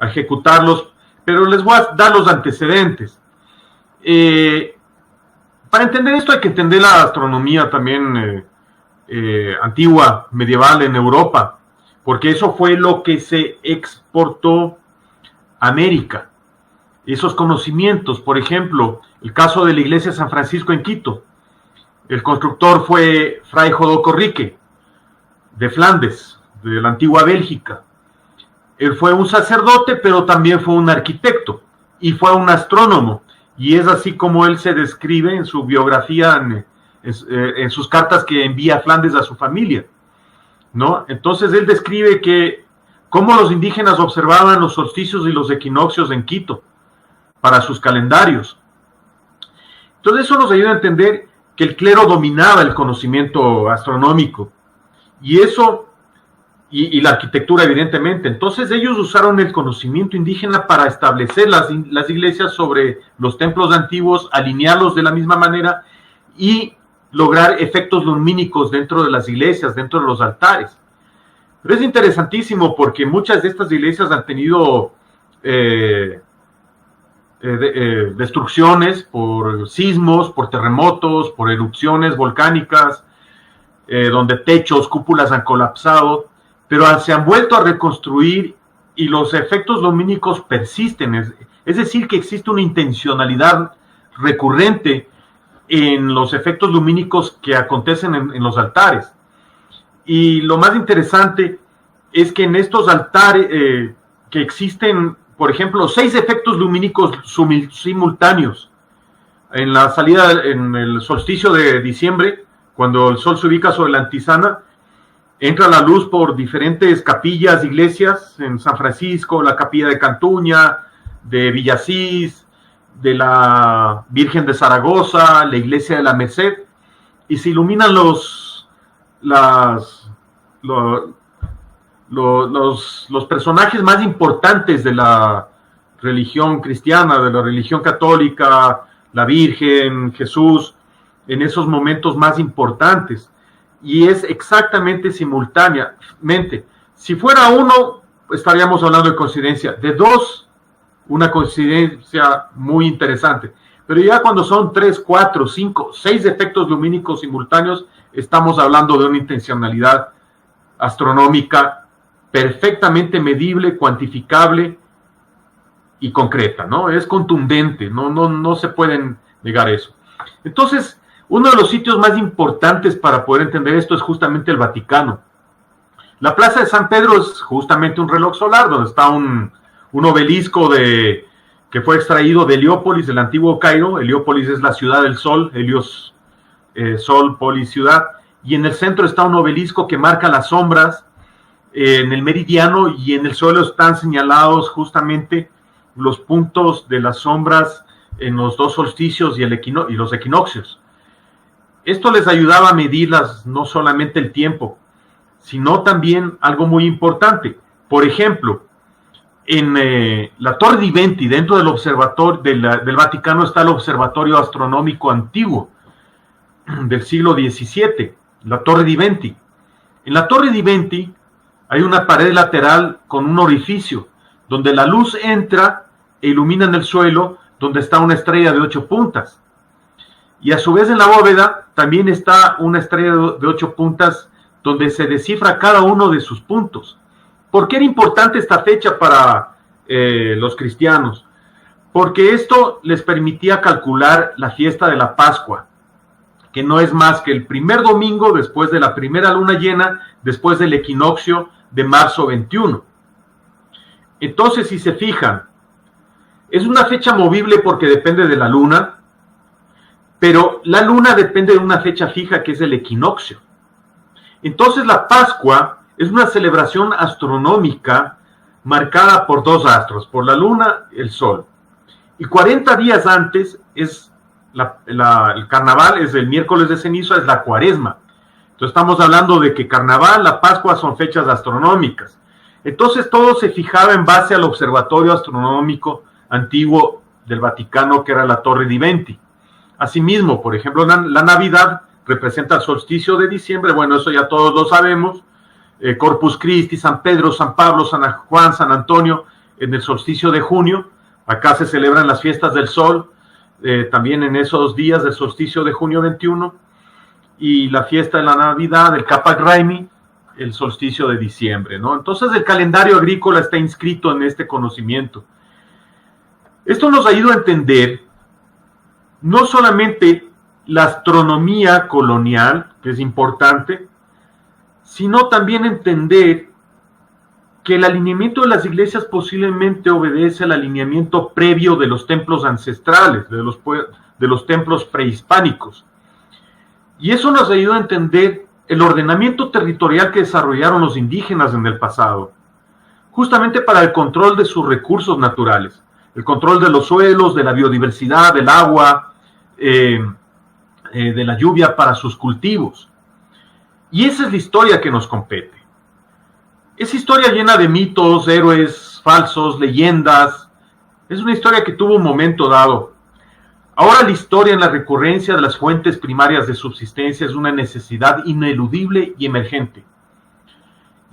ejecutarlos, pero les voy a dar los antecedentes. Para entender esto hay que entender la astronomía también antigua, medieval en Europa, porque eso fue lo que se exportó a América. Esos conocimientos, por ejemplo, el caso de la iglesia de San Francisco en Quito. El constructor fue Fray Jodoco Rique, de Flandes, de la antigua Bélgica. Él fue un sacerdote, pero también fue un arquitecto, y fue un astrónomo, y es así como él se describe en su biografía, en sus cartas que envía a Flandes a su familia, ¿no? Entonces él describe cómo los indígenas observaban los solsticios y los equinoccios en Quito, para sus calendarios. Entonces eso nos ayuda a entender que el clero dominaba el conocimiento astronómico y eso, y la arquitectura evidentemente. Entonces ellos usaron el conocimiento indígena para establecer las iglesias sobre los templos antiguos, alinearlos de la misma manera y lograr efectos lumínicos dentro de las iglesias, dentro de los altares. Pero es interesantísimo porque muchas de estas iglesias han tenido destrucciones por sismos, por terremotos, por erupciones volcánicas, donde techos, cúpulas han colapsado, pero se han vuelto a reconstruir y los efectos lumínicos persisten. Es decir, que existe una intencionalidad recurrente en los efectos lumínicos que acontecen en los altares. Y lo más interesante es que en estos altares que existen, por ejemplo, 6 efectos lumínicos simultáneos. En la salida, en el solsticio de diciembre, cuando el sol se ubica sobre la antisana, entra la luz por diferentes capillas, iglesias, en San Francisco, la capilla de Cantuña, de Villasís, de la Virgen de Zaragoza, la iglesia de la Merced, y se iluminan los personajes más importantes de la religión cristiana, de la religión católica, la Virgen, Jesús, en esos momentos más importantes. Y es exactamente simultáneamente. Si fuera uno, estaríamos hablando de coincidencia. De 2, una coincidencia muy interesante. Pero ya cuando son 3, 4, 5, 6 efectos lumínicos simultáneos, estamos hablando de una intencionalidad astronómica perfectamente medible, cuantificable y concreta, ¿no? Es contundente, no se pueden negar eso. Entonces, uno de los sitios más importantes para poder entender esto es justamente el Vaticano. La Plaza de San Pedro es justamente un reloj solar, donde está un obelisco que fue extraído de Heliópolis, del antiguo Cairo. Heliópolis es la ciudad del sol, Helios, sol, polis, ciudad. Y en el centro está un obelisco que marca las sombras en el meridiano, y en el suelo están señalados justamente los puntos de las sombras en los 2 solsticios y los equinoccios. Esto les ayudaba a medir no solamente el tiempo, sino también algo muy importante. Por ejemplo, en la Torre di Venti, dentro del observatorio del Vaticano, está el Observatorio Astronómico Antiguo del siglo XVII, la Torre di Venti. En la Torre di Venti hay una pared lateral con un orificio donde la luz entra e ilumina en el suelo, donde está una estrella de 8 puntas. Y a su vez en la bóveda también está una estrella de 8 puntas donde se descifra cada uno de sus puntos. ¿Por qué era importante esta fecha para los cristianos? Porque esto les permitía calcular la fiesta de la Pascua, que no es más que el primer domingo después de la primera luna llena, después del equinoccio de marzo 21. Entonces, si se fijan, es una fecha movible porque depende de la luna, pero la luna depende de una fecha fija que es el equinoccio. Entonces la Pascua es una celebración astronómica marcada por 2 astros, por la luna y el sol. Y 40 días antes es el carnaval, es el miércoles de ceniza, es la cuaresma. Entonces estamos hablando de que carnaval, la Pascua son fechas astronómicas. Entonces todo se fijaba en base al observatorio astronómico antiguo del Vaticano, que era la Torre di Venti. Asimismo, por ejemplo, la Navidad representa el solsticio de diciembre. Bueno, eso ya todos lo sabemos. Corpus Christi, San Pedro, San Pablo, San Juan, San Antonio, en el solsticio de junio. Acá se celebran las fiestas del sol, también en esos días del solsticio de junio 21. Y la fiesta de la Navidad, el Capac Raimi, el solsticio de diciembre, ¿no? Entonces el calendario agrícola está inscrito en este conocimiento. Esto nos ayuda a entender no solamente la astronomía colonial, que es importante, sino también entender que el alineamiento de las iglesias posiblemente obedece al alineamiento previo de los templos ancestrales, de los templos prehispánicos. Y eso nos ayuda a entender el ordenamiento territorial que desarrollaron los indígenas en el pasado, justamente para el control de sus recursos naturales, el control de los suelos, de la biodiversidad, del agua, de la lluvia para sus cultivos. Y esa es la historia que nos compete. Esa historia llena de mitos, héroes falsos, leyendas, es una historia que tuvo un momento dado. Ahora la historia en la recurrencia de las fuentes primarias de subsistencia es una necesidad ineludible y emergente.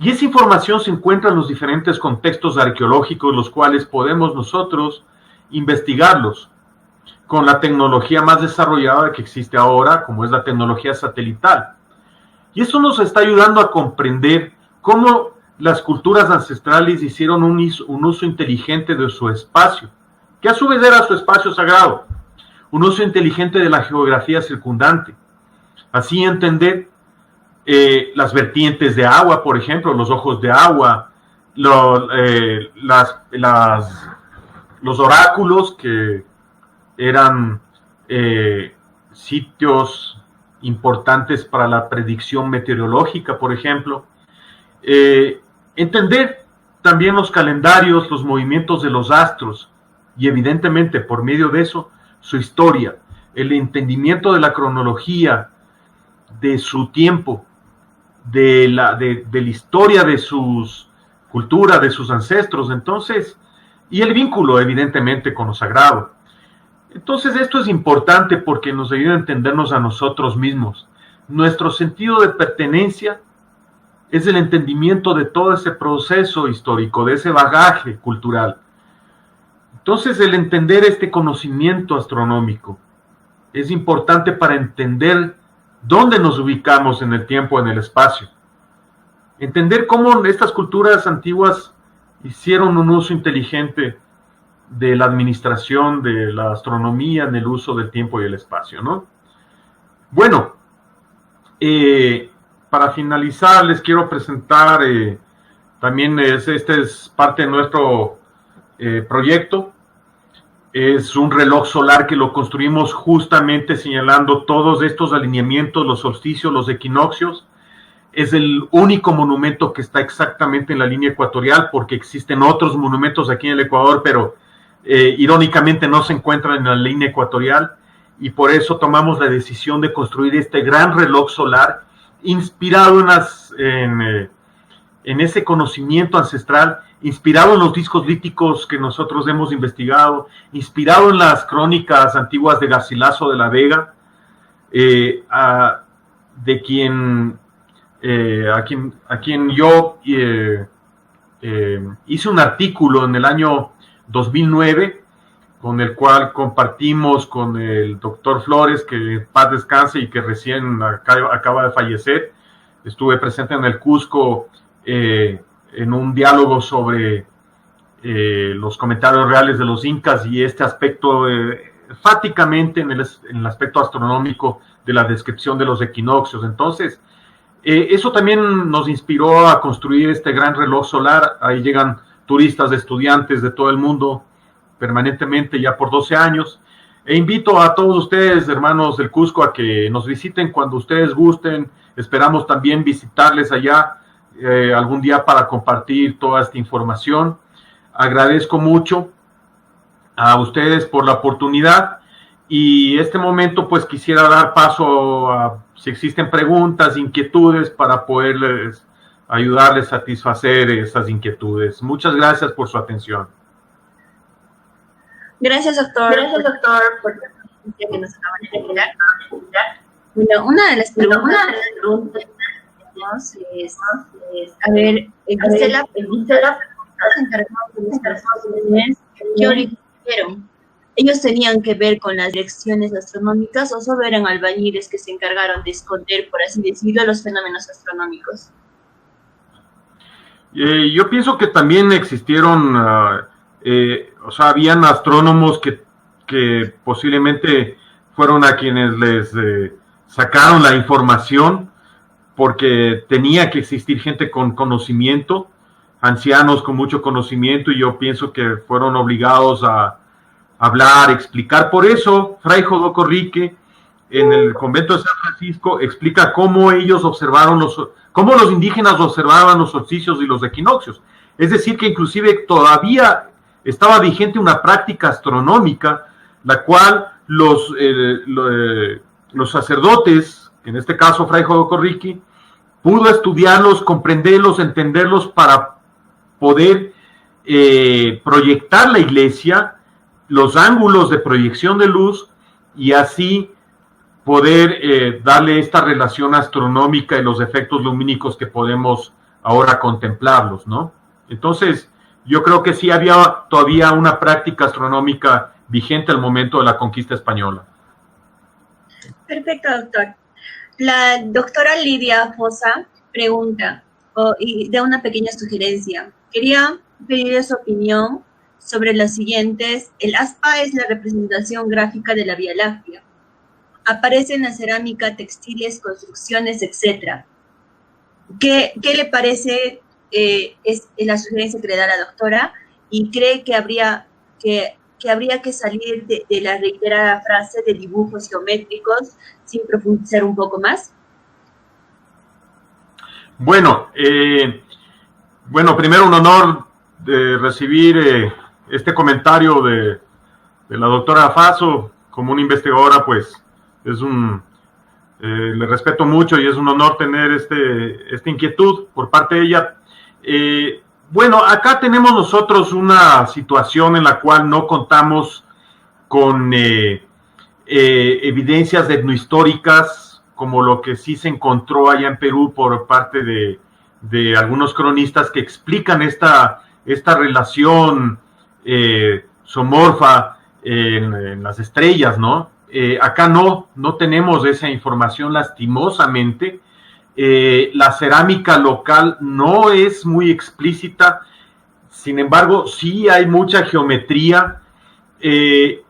Y esa información se encuentra en los diferentes contextos arqueológicos, los cuales podemos nosotros investigarlos con la tecnología más desarrollada que existe ahora, como es la tecnología satelital. Y eso nos está ayudando a comprender cómo las culturas ancestrales hicieron un uso inteligente de su espacio, que a su vez era su espacio sagrado, un uso inteligente de la geografía circundante. Así entender las vertientes de agua, por ejemplo, los ojos de agua, los oráculos, que eran sitios importantes para la predicción meteorológica, por ejemplo. Entender también los calendarios, los movimientos de los astros, y evidentemente por medio de eso, su historia, el entendimiento de la cronología, de su tiempo, de la historia de sus culturas, de sus ancestros, entonces, y el vínculo evidentemente con lo sagrado. Entonces esto es importante porque nos ayuda a entendernos a nosotros mismos. Nuestro sentido de pertenencia es el entendimiento de todo ese proceso histórico, de ese bagaje cultural. Entonces el entender este conocimiento astronómico es importante para entender dónde nos ubicamos en el tiempo, en el espacio. Entender cómo estas culturas antiguas hicieron un uso inteligente de la administración de la astronomía en el uso del tiempo y el espacio, ¿no? Bueno, para finalizar les quiero presentar, también este es parte de nuestro proyecto. Es un reloj solar que lo construimos justamente señalando todos estos alineamientos, los solsticios, los equinoccios. Es el único monumento que está exactamente en la línea ecuatorial, porque existen otros monumentos aquí en el Ecuador, pero irónicamente no se encuentran en la línea ecuatorial, y por eso tomamos la decisión de construir este gran reloj solar inspirado en ese conocimiento ancestral, inspirado en los discos líticos que nosotros hemos investigado, inspirado en las crónicas antiguas de Garcilaso de la Vega, a quien yo hice un artículo en el año 2009, con el cual compartimos con el doctor Flores, que paz descanse y que recién acaba de fallecer. Estuve presente en el Cusco en un diálogo sobre los comentarios reales de los incas y este aspecto, enfáticamente en el aspecto astronómico de la descripción de los equinoccios. Entonces, eso también nos inspiró a construir este gran reloj solar. Ahí llegan turistas, estudiantes de todo el mundo permanentemente ya por 12 años. E invito a todos ustedes, hermanos del Cusco, a que nos visiten cuando ustedes gusten. Esperamos también visitarles allá algún día para compartir toda esta información. Agradezco mucho a ustedes por la oportunidad, y este momento pues quisiera dar paso a si existen preguntas, inquietudes, para poderles ayudarles a satisfacer esas inquietudes. Muchas gracias por su atención. Gracias, doctor. Gracias, doctor, por la presencia que nos acaban de entregar. Bueno, una de las preguntas que tenemos es, a ver, Gisela, los encargados de nuestras órdenes, ¿qué origen tuvieron? ¿Ellos tenían que ver con las direcciones astronómicas o solo eran albañiles que se encargaron de esconder, por así decirlo, los fenómenos astronómicos? Yo pienso que también existieron, habían astrónomos que posiblemente fueron a quienes les sacaron la información, porque tenía que existir gente con conocimiento, ancianos con mucho conocimiento, y yo pienso que fueron obligados a hablar, explicar. Por eso, Fray Jodoco Rique, en el convento de San Francisco, explica cómo ellos observaron cómo los indígenas observaban los solsticios y los equinoccios. Es decir, que inclusive todavía estaba vigente una práctica astronómica, la cual los sacerdotes, en este caso Fray Jodoco Rique, pudo estudiarlos, comprenderlos, entenderlos, para poder proyectar la iglesia, los ángulos de proyección de luz, y así poder darle esta relación astronómica y los efectos lumínicos que podemos ahora contemplarlos, ¿no? Entonces, yo creo que sí había todavía una práctica astronómica vigente al momento de la conquista española. Perfecto, doctor. La doctora Lidia Fosa pregunta y da una pequeña sugerencia. Quería pedir su opinión sobre los siguientes. El ASPA es la representación gráfica de la Vía Láctea. Aparece en la cerámica, textiles, construcciones, etc. ¿Qué le parece es la sugerencia que le da la doctora? ¿Y cree que habría que salir de la reiterada frase de dibujos geométricos sin profundizar un poco más? Bueno, primero un honor de recibir este comentario de la doctora Faso. Como una investigadora, pues, le respeto mucho y es un honor tener esta inquietud por parte de ella. Bueno, acá tenemos nosotros una situación en la cual no contamos con evidencias etnohistóricas, como lo que sí se encontró allá en Perú por parte de algunos cronistas que explican esta relación zoomorfa en las estrellas, ¿no? Acá no tenemos esa información, lastimosamente. La cerámica local no es muy explícita, sin embargo, sí hay mucha geometría, y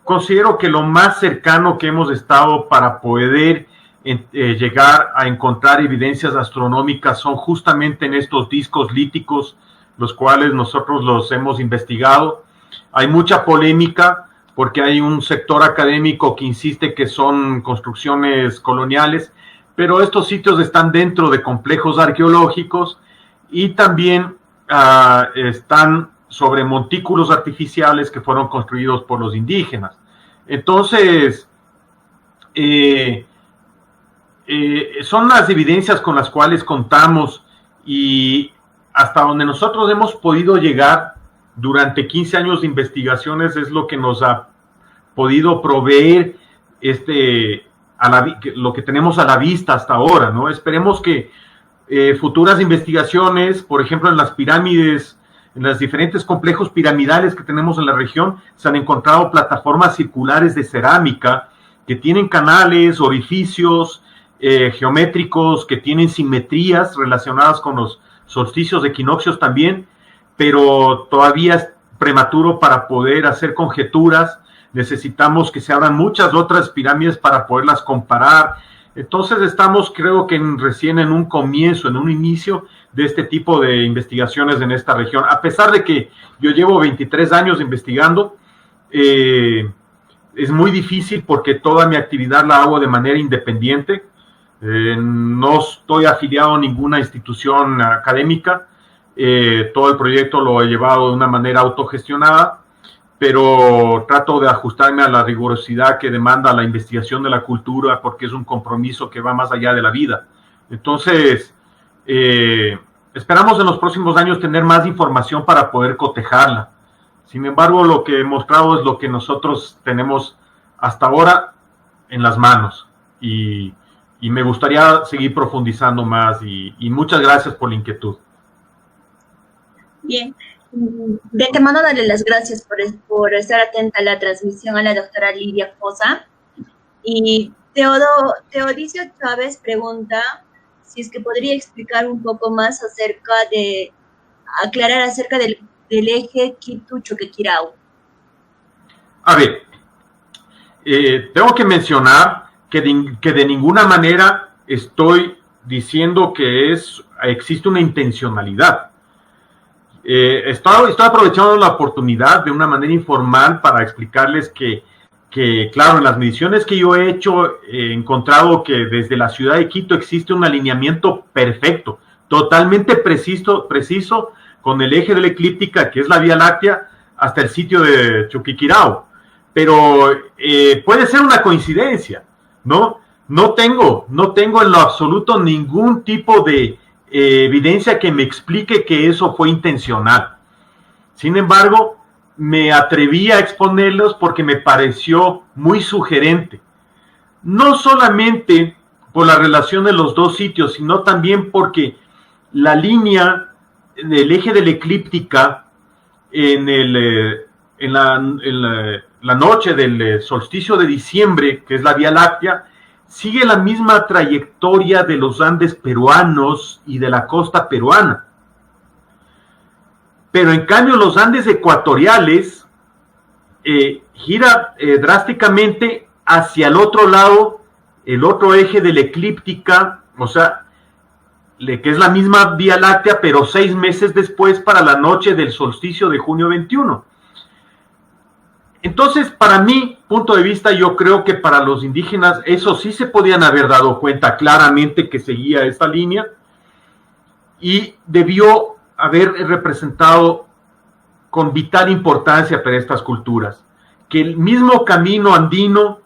considero que lo más cercano que hemos estado para poder llegar a encontrar evidencias astronómicas son justamente en estos discos líticos, los cuales nosotros los hemos investigado. Hay mucha polémica porque hay un sector académico que insiste que son construcciones coloniales, pero estos sitios están dentro de complejos arqueológicos y también están sobre montículos artificiales que fueron construidos por los indígenas. Entonces, son las evidencias con las cuales contamos, y hasta donde nosotros hemos podido llegar durante 15 años de investigaciones es lo que nos ha podido proveer lo que tenemos a la vista hasta ahora, ¿no? Esperemos que futuras investigaciones, por ejemplo en las pirámides, en los diferentes complejos piramidales que tenemos en la región, se han encontrado plataformas circulares de cerámica que tienen canales, orificios geométricos, que tienen simetrías relacionadas con los solsticios, equinoccios también, pero todavía es prematuro para poder hacer conjeturas. Necesitamos que se abran muchas otras pirámides para poderlas comparar. Entonces estamos, creo que recién en un comienzo, en un inicio de este tipo de investigaciones en esta región. A pesar de que yo llevo 23 años investigando, es muy difícil porque toda mi actividad la hago de manera independiente. No estoy afiliado a ninguna institución académica. Todo el proyecto lo he llevado de una manera autogestionada, pero trato de ajustarme a la rigurosidad que demanda la investigación de la cultura, porque es un compromiso que va más allá de la vida. Entonces, esperamos en los próximos años tener más información para poder cotejarla. Sin embargo, lo que he mostrado es lo que nosotros tenemos hasta ahora en las manos, y me gustaría seguir profundizando más, y muchas gracias por la inquietud. Bien. De antemano darle las gracias por estar atenta a la transmisión a la doctora Lidia Fosa. Y Teodicio Chávez pregunta si es que podría explicar un poco más aclarar acerca del eje Quito-Choquequirao. A ver, tengo que mencionar que de ninguna manera estoy diciendo que existe una intencionalidad. Estoy aprovechando la oportunidad de una manera informal para explicarles que, claro, en las mediciones que yo he hecho, he encontrado que desde la ciudad de Quito existe un alineamiento perfecto, totalmente preciso con el eje de la eclíptica, que es la Vía Láctea, hasta el sitio de Choquequirao. Pero puede ser una coincidencia, ¿no? No tengo en lo absoluto ningún tipo de evidencia que me explique que eso fue intencional. Sin embargo, me atreví a exponerlos porque me pareció muy sugerente. No solamente por la relación de los dos sitios, sino también porque la línea del eje de la eclíptica en la noche del solsticio de diciembre, que es la Vía Láctea, sigue la misma trayectoria de los Andes peruanos y de la costa peruana. Pero en cambio los Andes ecuatoriales gira drásticamente hacia el otro lado, el otro eje de la eclíptica, o sea, que es la misma Vía Láctea, pero 6 meses después para la noche del solsticio de junio 21. Entonces, para mi punto de vista, yo creo que para los indígenas, eso sí se podían haber dado cuenta claramente que seguía esta línea y debió haber representado con vital importancia para estas culturas, que el mismo camino andino,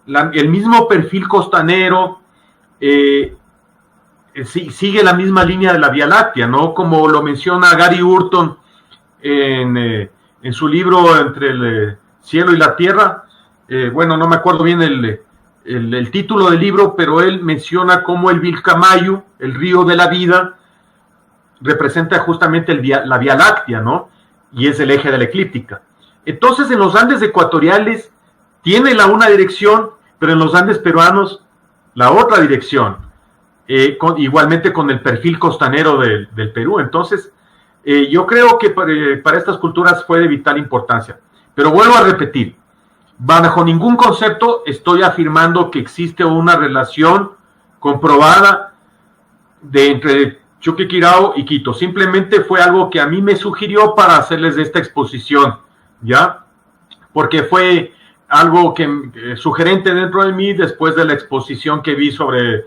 el mismo perfil costanero, sigue la misma línea de la Vía Láctea, ¿no? Como lo menciona Gary Hurton en su libro Entre el cielo y la tierra, bueno, no me acuerdo bien el título del libro, pero él menciona cómo el Vilcamayu, el río de la vida, representa justamente la Vía Láctea, ¿no? Y es el eje de la eclíptica. Entonces, en los Andes ecuatoriales tiene una dirección, pero en los Andes peruanos la otra dirección, igualmente con el perfil costanero del Perú. Entonces, yo creo que para estas culturas fue de vital importancia. Pero vuelvo a repetir, bajo ningún concepto estoy afirmando que existe una relación comprobada entre Chuquicirao y Quito. Simplemente fue algo que a mí me sugirió para hacerles esta exposición, ¿ya? Porque fue algo sugerente dentro de mí después de la exposición que vi sobre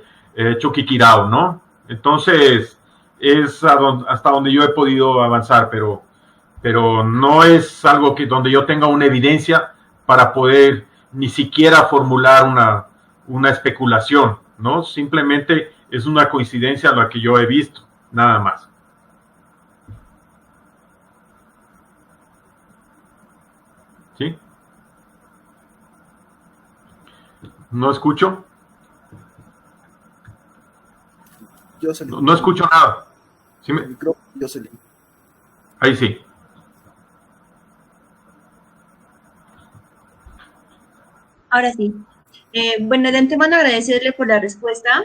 Chuquicirao, ¿no? Entonces, es hasta donde yo he podido avanzar, pero no es algo donde yo tenga una evidencia para poder ni siquiera formular una especulación, ¿no? Simplemente es una coincidencia la que yo he visto, nada más. ¿Sí? ¿No escucho? No escucho nada. ¿Sí me... Jocelyn. Ahí sí. Ahora sí. Bueno, de antemano agradecerle por la respuesta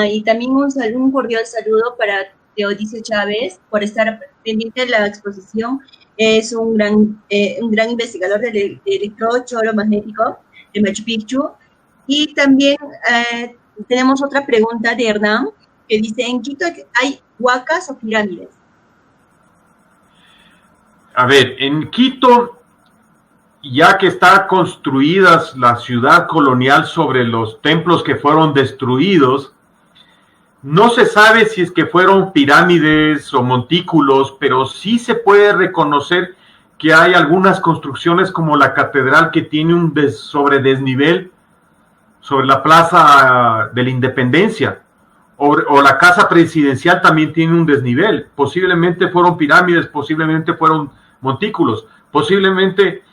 y también un cordial saludo para Teodicio Chávez por estar pendiente de la exposición. Es un gran investigador del electrochoro magnético de Machu Picchu. Y también tenemos otra pregunta de Hernán que dice, ¿en Quito hay huacas o pirámides? A ver, en Quito, ya que está construida la ciudad colonial sobre los templos que fueron destruidos, no se sabe si es que fueron pirámides o montículos, pero sí se puede reconocer que hay algunas construcciones como la catedral que tiene un sobredesnivel sobre la plaza de la Independencia, o la casa presidencial también tiene un desnivel. Posiblemente fueron pirámides, posiblemente fueron montículos, posiblemente...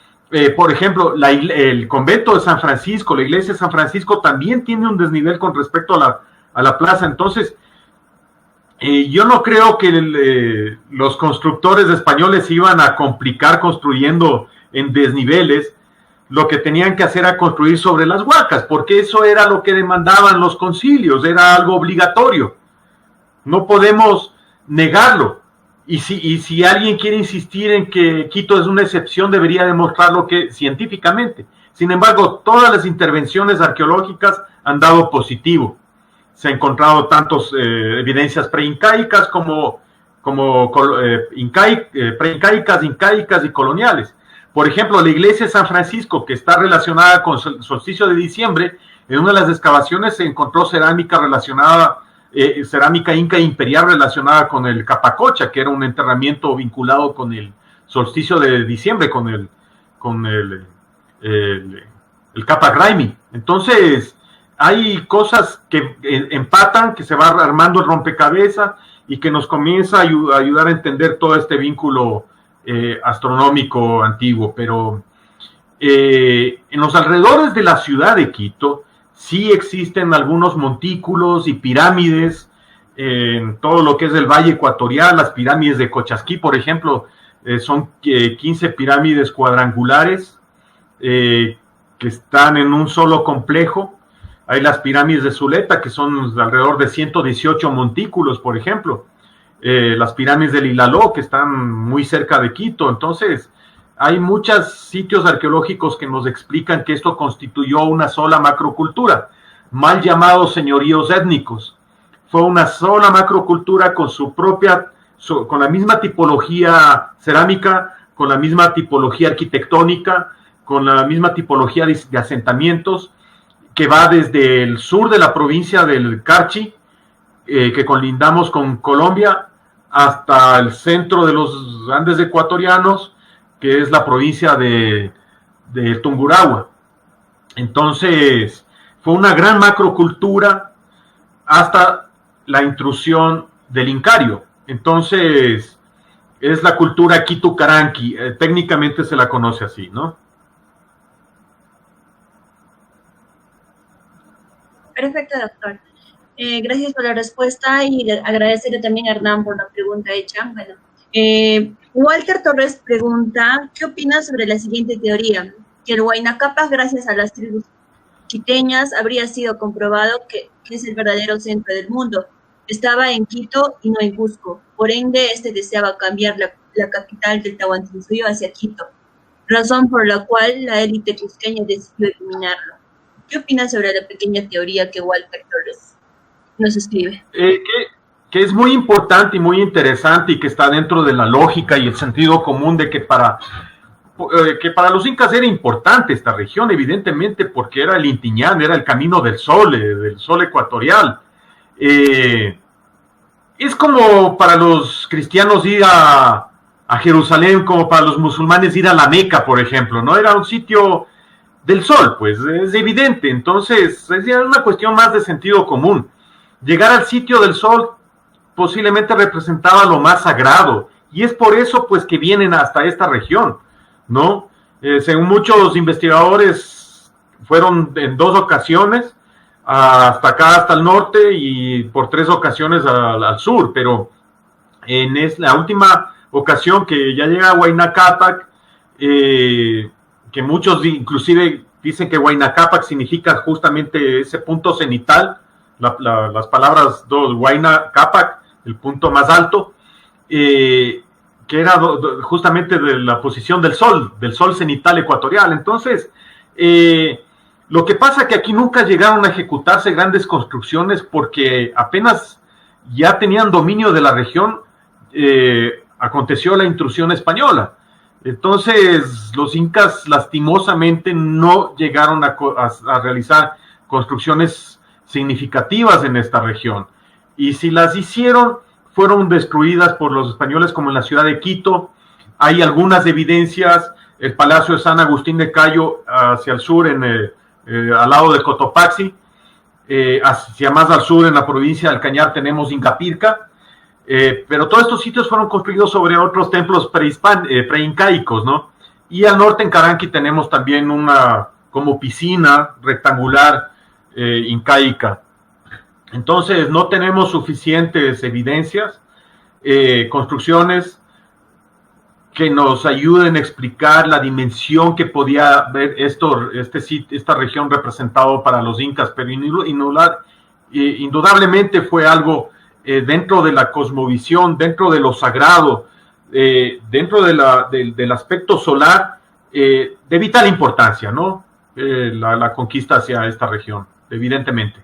por ejemplo, el convento de San Francisco, la iglesia de San Francisco también tiene un desnivel con respecto a la plaza. Entonces, yo no creo que los constructores españoles iban a complicar construyendo en desniveles. Lo que tenían que hacer era construir sobre las huacas, porque eso era lo que demandaban los concilios, era algo obligatorio. No podemos negarlo. Y si alguien quiere insistir en que Quito es una excepción, debería demostrarlo científicamente. Sin embargo, todas las intervenciones arqueológicas han dado positivo. Se han encontrado tantas evidencias preincaicas como preincaicas, incaicas y coloniales. Por ejemplo, la iglesia de San Francisco, que está relacionada con el solsticio de diciembre, en una de las excavaciones se encontró cerámica relacionada, cerámica inca imperial relacionada con el Capacocha, que era un enterramiento vinculado con el solsticio de diciembre, con el Capagraimi. Entonces, hay cosas que empatan, que se va armando el rompecabezas y que nos comienza a ayudar a entender todo este vínculo astronómico antiguo, pero en los alrededores de la ciudad de Quito sí existen algunos montículos y pirámides en todo lo que es el Valle Ecuatorial. Las pirámides de Cochasquí, por ejemplo, son 15 pirámides cuadrangulares que están en un solo complejo. Hay las pirámides de Zuleta, que son alrededor de 118 montículos, por ejemplo. Las pirámides del Ilaló, que están muy cerca de Quito. Entonces, hay muchos sitios arqueológicos que nos explican que esto constituyó una sola macrocultura, mal llamados señoríos étnicos. Fue una sola macrocultura con su propia, con la misma tipología cerámica, con la misma tipología arquitectónica, con la misma tipología de asentamientos, que va desde el sur de la provincia del Carchi, que colindamos con Colombia, hasta el centro de los Andes ecuatorianos, que es la provincia de Tungurahua. Entonces, fue una gran macrocultura hasta la intrusión del Incario. Entonces, es la cultura Quito-Caranqui, técnicamente se la conoce así, ¿no? Perfecto, doctor. Gracias por la respuesta y agradecerle también a Hernán por la pregunta hecha. Bueno, Walter Torres pregunta, ¿qué opinas sobre la siguiente teoría? Que el Huayna Cápac, gracias a las tribus quiteñas, habría sido comprobado que es el verdadero centro del mundo. Estaba en Quito y no en Cusco. Por ende, deseaba cambiar la capital del Tahuantinsuyo hacia Quito, razón por la cual la élite cusqueña decidió eliminarlo. ¿Qué opinas sobre la pequeña teoría que Walter Torres nos escribe? Que es muy importante y muy interesante y que está dentro de la lógica y el sentido común de que para los incas era importante esta región, evidentemente, porque era el Intiñán, era el camino del sol ecuatorial. Es como para los cristianos ir a Jerusalén, como para los musulmanes ir a la Meca, por ejemplo, ¿no? Era un sitio del sol, pues, es evidente. Entonces, es una cuestión más de sentido común. Llegar al sitio del sol posiblemente representaba lo más sagrado, y es por eso, pues, que vienen hasta esta región, ¿no? Según muchos investigadores, fueron en 2 ocasiones, hasta acá, hasta el norte, y por 3 ocasiones al sur, pero en la última ocasión que ya llega a Huayna Cápac, que muchos inclusive dicen que Huayna Cápac significa justamente ese punto cenital, las palabras Huayna Cápac, el punto más alto, que era justamente de la posición del sol cenital ecuatorial. Entonces, lo que pasa es que aquí nunca llegaron a ejecutarse grandes construcciones porque apenas ya tenían dominio de la región, aconteció la intrusión española. Entonces, los incas lastimosamente no llegaron a realizar construcciones significativas en esta región. Y si las hicieron, fueron destruidas por los españoles, como en la ciudad de Quito. Hay algunas evidencias, el Palacio de San Agustín de Cayo hacia el sur, al lado de Cotopaxi, hacia más al sur, en la provincia del Cañar, tenemos Incapirca, pero todos estos sitios fueron construidos sobre otros templos preincaicos, ¿no? Y al norte, en Caranqui, tenemos también una como piscina rectangular incaica. Entonces, no tenemos suficientes evidencias, construcciones que nos ayuden a explicar la dimensión que podía ver esta región representado para los incas, pero indudablemente fue algo dentro de la cosmovisión, dentro de lo sagrado, dentro del aspecto solar, de vital importancia, ¿no? La conquista hacia esta región, evidentemente.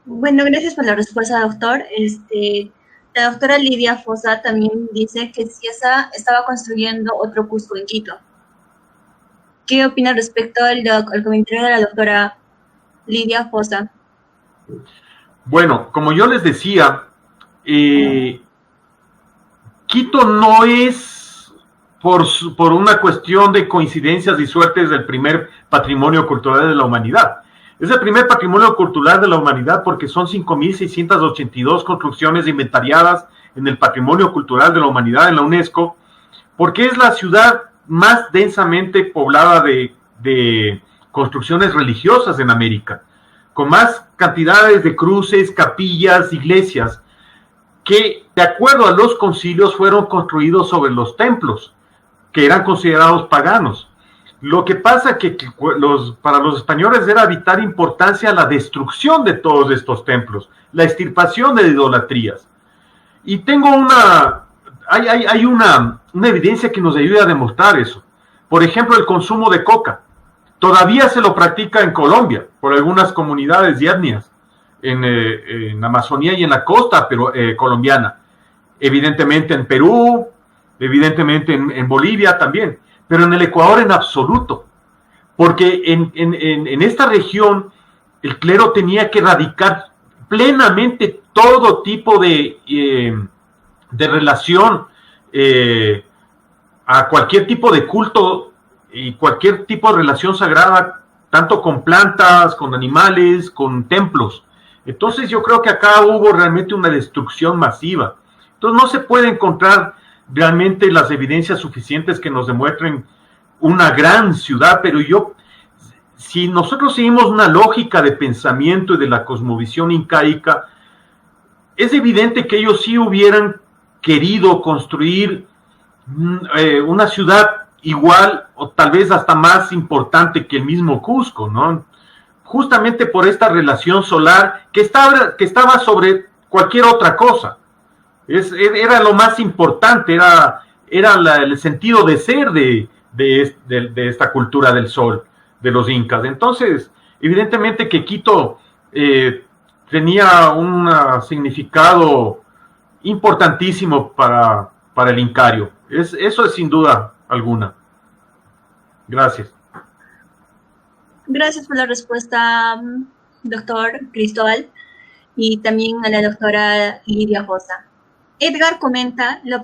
Bueno, gracias por la respuesta, doctor. La doctora Lidia Fosa también dice que Ciesa estaba construyendo otro Cusco en Quito. ¿Qué opina respecto al comentario de la doctora Lidia Fosa? Bueno, como yo les decía, Quito no es por una cuestión de coincidencias y suertes del primer patrimonio cultural de la humanidad. Es el primer patrimonio cultural de la humanidad porque son 5.682 construcciones inventariadas en el patrimonio cultural de la humanidad en la UNESCO, porque es la ciudad más densamente poblada de construcciones religiosas en América, con más cantidades de cruces, capillas, iglesias, que de acuerdo a los concilios fueron construidos sobre los templos, que eran considerados paganos. Lo que pasa que para los españoles era de vital importancia la destrucción de todos estos templos, la extirpación de idolatrías. Y tengo hay una evidencia que nos ayuda a demostrar eso. Por ejemplo, el consumo de coca. Todavía se lo practica en Colombia, por algunas comunidades y etnias, en Amazonía y en la costa colombiana. Evidentemente en Perú, evidentemente en Bolivia también, pero en el Ecuador en absoluto. Porque en esta región el clero tenía que erradicar plenamente todo tipo de relación a cualquier tipo de culto y cualquier tipo de relación sagrada, tanto con plantas, con animales, con templos. Entonces yo creo que acá hubo realmente una destrucción masiva. Entonces no se puede encontrar realmente las evidencias suficientes que nos demuestren una gran ciudad, pero si nosotros seguimos una lógica de pensamiento y de la cosmovisión incaica, es evidente que ellos sí hubieran querido construir una ciudad igual o tal vez hasta más importante que el mismo Cusco, ¿no? Justamente por esta relación solar que estaba sobre cualquier otra cosa. Era lo más importante, era el sentido de ser de esta cultura del sol, de los incas. Entonces, evidentemente que Quito tenía un significado importantísimo para el incario. Eso es sin duda alguna. Gracias. Gracias por la respuesta, doctor Cristóbal, y también a la doctora Lidia Josa. Edgar comenta, las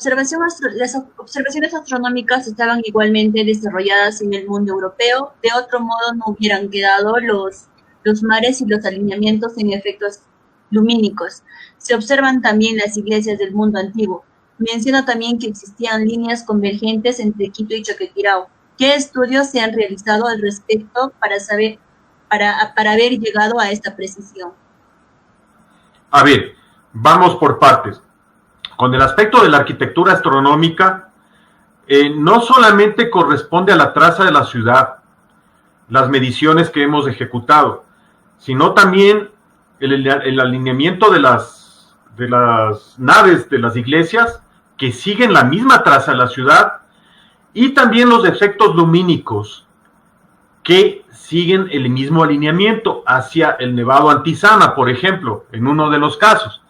observaciones astronómicas estaban igualmente desarrolladas en el mundo europeo, de otro modo no hubieran quedado los mares y los alineamientos en efectos lumínicos. Se observan también las iglesias del mundo antiguo. Menciona también que existían líneas convergentes entre Quito y Choquequirao. ¿Qué estudios se han realizado al respecto para haber llegado a esta precisión? A ver, vamos por partes. Con el aspecto de la arquitectura astronómica, no solamente corresponde a la traza de la ciudad, las mediciones que hemos ejecutado, sino también el alineamiento de las naves de las iglesias que siguen la misma traza de la ciudad, y también los efectos lumínicos que siguen el mismo alineamiento hacia el Nevado Antizana, por ejemplo, en uno de los casos.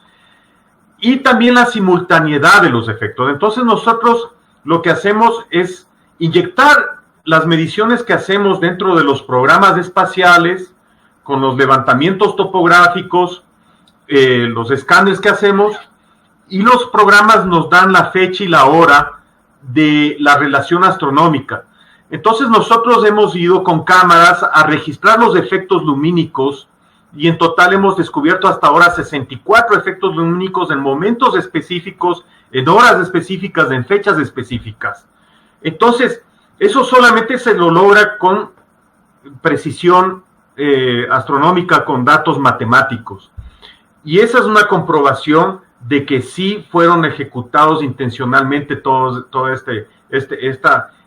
Y también la simultaneidad de los efectos. Entonces nosotros lo que hacemos es inyectar las mediciones que hacemos dentro de los programas espaciales, con los levantamientos topográficos, los escáneres que hacemos, y los programas nos dan la fecha y la hora de la relación astronómica. Entonces nosotros hemos ido con cámaras a registrar los efectos lumínicos, y en total hemos descubierto hasta ahora 64 efectos lumínicos en momentos específicos, en horas específicas, en fechas específicas. Entonces, eso solamente se lo logra con precisión astronómica, con datos matemáticos. Y esa es una comprobación de que sí fueron ejecutados intencionalmente toda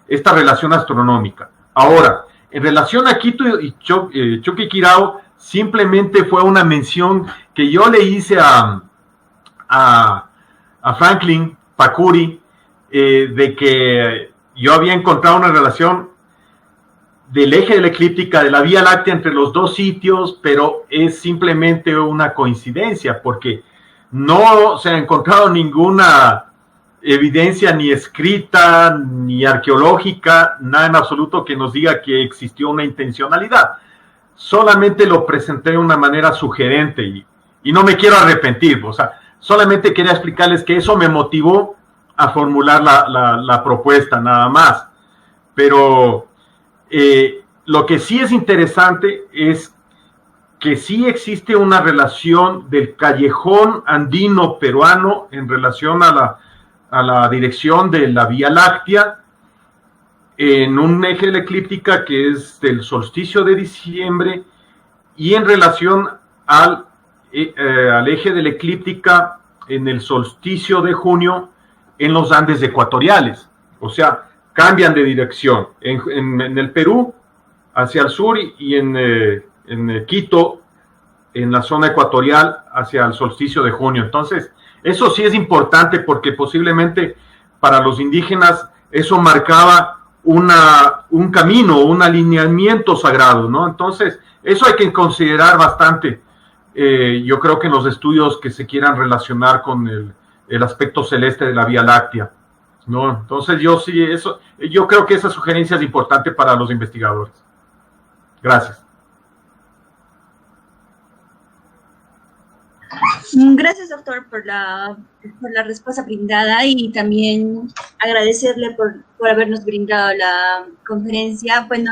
esta relación astronómica. Ahora, en relación a Quito y Choquequirao, simplemente fue una mención que yo le hice a Franklin Pacuri, de que yo había encontrado una relación del eje de la eclíptica de la Vía Láctea entre los dos sitios, pero es simplemente una coincidencia, porque no se ha encontrado ninguna evidencia ni escrita, ni arqueológica, nada en absoluto que nos diga que existió una intencionalidad. Solamente lo presenté de una manera sugerente y no me quiero arrepentir, o sea, solamente quería explicarles que eso me motivó a formular la propuesta, nada más. Pero lo que sí es interesante es que sí existe una relación del callejón andino peruano en relación a la dirección de la Vía Láctea, en un eje de la eclíptica que es del solsticio de diciembre y en relación al eje de la eclíptica en el solsticio de junio en los Andes ecuatoriales. O sea, cambian de dirección en el Perú hacia el sur y en Quito, en la zona ecuatorial, hacia el solsticio de junio. Entonces, eso sí es importante porque posiblemente para los indígenas eso marcaba un camino, un alineamiento sagrado, ¿no? Entonces, eso hay que considerar bastante. Yo creo que en los estudios que se quieran relacionar con el aspecto celeste de la Vía Láctea, ¿no? Entonces, yo creo que esa sugerencia es importante para los investigadores. Gracias. Gracias, doctor, por la respuesta brindada y también agradecerle por habernos brindado la conferencia. Bueno,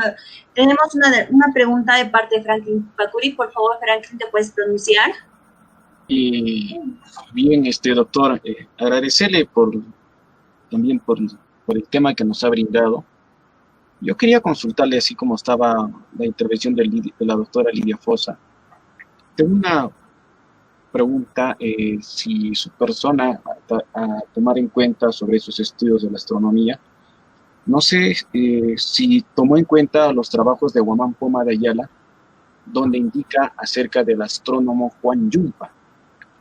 tenemos una pregunta de parte de Franklin Pacuri. Por favor, Franklin, ¿te puedes pronunciar? Bien, doctor, agradecerle también por el tema que nos ha brindado. Yo quería consultarle, así como estaba la intervención de la doctora Lidia Fossa. Tengo una pregunta, si su persona a tomar en cuenta sobre sus estudios de la astronomía, no sé si tomó en cuenta los trabajos de Guamán Poma de Ayala, donde indica acerca del astrónomo Juan Yumpa,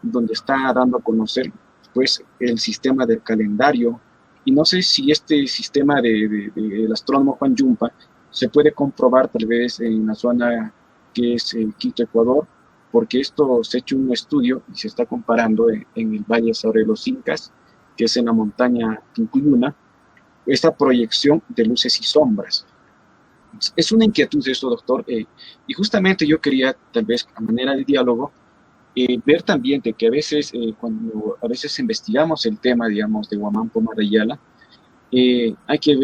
donde está dando a conocer pues el sistema del calendario, y no sé si este sistema del astrónomo Juan Yumpa se puede comprobar tal vez en la zona que es Quito, Ecuador, porque esto se ha hecho un estudio y se está comparando en el Valle sobre los Incas, que es en la montaña Tincuyuna, esta proyección de luces y sombras. Es una inquietud de esto, doctor, y justamente yo quería, tal vez a manera de diálogo, ver también de que a veces, cuando a veces investigamos el tema, digamos, de Guamán Poma de Ayala, hay que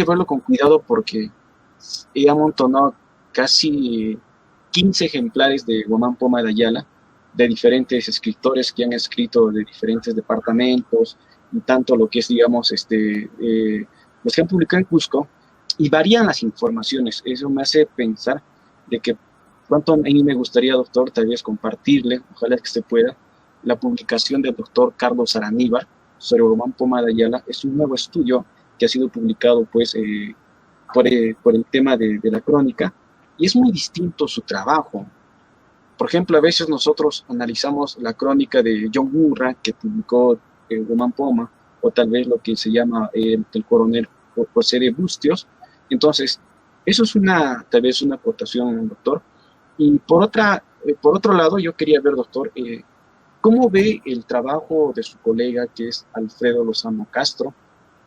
verlo con cuidado porque he amontonado casi 15 ejemplares de Guamán Poma de Ayala, de diferentes escritores que han escrito de diferentes departamentos, y tanto lo que es, digamos, los que han publicado en Cusco, y varían las informaciones. Eso me hace pensar de que cuánto a mí me gustaría, doctor, tal vez compartirle, ojalá que se pueda, la publicación del doctor Carlos Araníbar sobre Guamán Poma de Ayala. Es un nuevo estudio que ha sido publicado, pues, por el tema de la crónica, y es muy distinto su trabajo. Por ejemplo, a veces nosotros analizamos la crónica de John Murray, que publicó Guamán Poma, o tal vez lo que se llama el coronel José de Bustios. Entonces, eso es tal vez una aportación, doctor. Y por otro lado, yo quería ver, doctor, ¿cómo ve el trabajo de su colega, que es Alfredo Lozano Castro,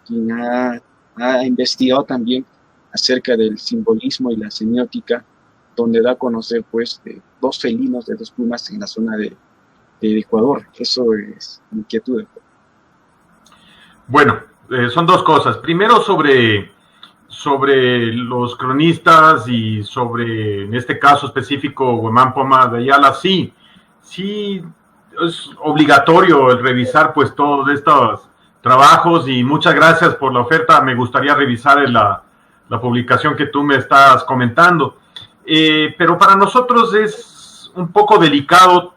quien ha investigado también acerca del simbolismo y la semiótica, donde da a conocer, pues, dos felinos de dos plumas en la zona de Ecuador? Eso es mi inquietud. Bueno, son dos cosas. Primero, sobre los cronistas y sobre, en este caso específico, Guamán Poma de Ayala, sí es obligatorio el revisar, pues, todos estos trabajos, y muchas gracias por la oferta. Me gustaría revisar la publicación que tú me estás comentando. Pero para nosotros es un poco delicado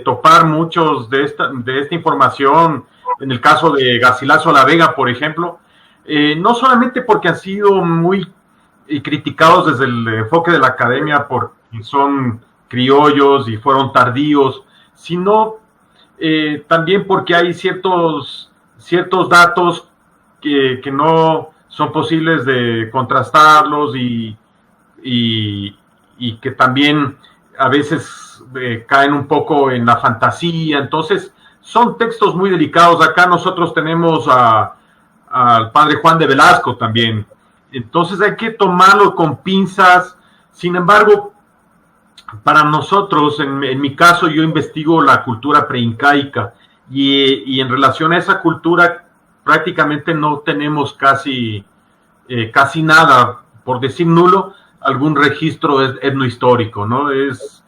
topar muchos de esta información, en el caso de Garcilaso La Vega, por ejemplo, no solamente porque han sido muy criticados desde el enfoque de la academia porque son criollos y fueron tardíos, sino también porque hay ciertos datos que no son posibles de contrastarlos y que también a veces caen un poco en la fantasía. Entonces, son textos muy delicados. Acá nosotros tenemos al padre Juan de Velasco también. Entonces hay que tomarlo con pinzas. Sin embargo, para nosotros, en mi caso, yo investigo la cultura preincaica y en relación a esa cultura prácticamente no tenemos casi nada, por decir nulo, algún registro etnohistórico, ¿no? Es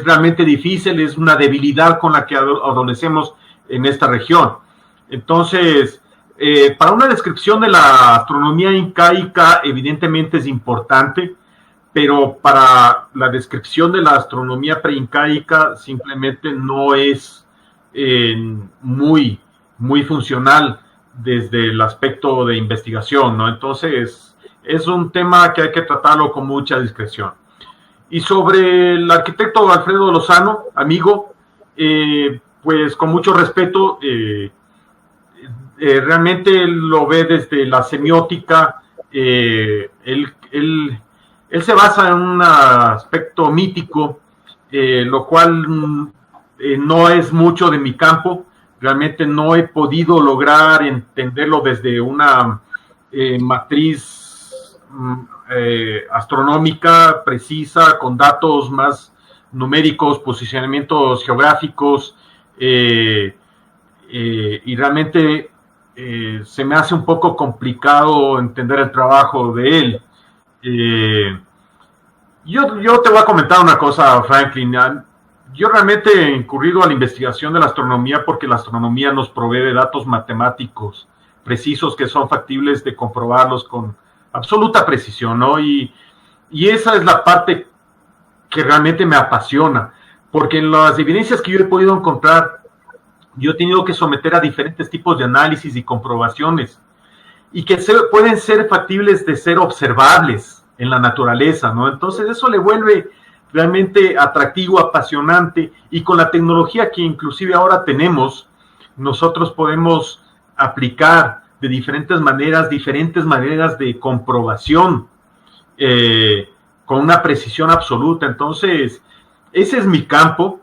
realmente difícil, es una debilidad con la que adolecemos en esta región. Entonces, para una descripción de la astronomía incaica, evidentemente es importante, pero para la descripción de la astronomía preincaica simplemente no es muy funcional desde el aspecto de investigación, ¿no? Entonces, es un tema que hay que tratarlo con mucha discreción. Y sobre el arquitecto Alfredo Lozano, amigo, pues con mucho respeto, realmente él lo ve desde la semiótica, él se basa en un aspecto mítico, lo cual no es mucho de mi campo. Realmente no he podido lograr entenderlo desde una matriz astronómica precisa, con datos más numéricos, posicionamientos geográficos, y realmente se me hace un poco complicado entender el trabajo de él. Yo te voy a comentar una cosa, Franklin. Yo realmente he incurrido a la investigación de la astronomía porque la astronomía nos provee de datos matemáticos precisos que son factibles de comprobarlos con absoluta precisión, ¿no? Y esa es la parte que realmente me apasiona, porque en las evidencias que yo he podido encontrar, yo he tenido que someter a diferentes tipos de análisis y comprobaciones, y que pueden ser factibles de ser observables en la naturaleza, ¿no? Entonces eso le vuelve realmente atractivo, apasionante, y con la tecnología que inclusive ahora tenemos, nosotros podemos aplicar de diferentes maneras de comprobación, con una precisión absoluta. Entonces, ese es mi campo.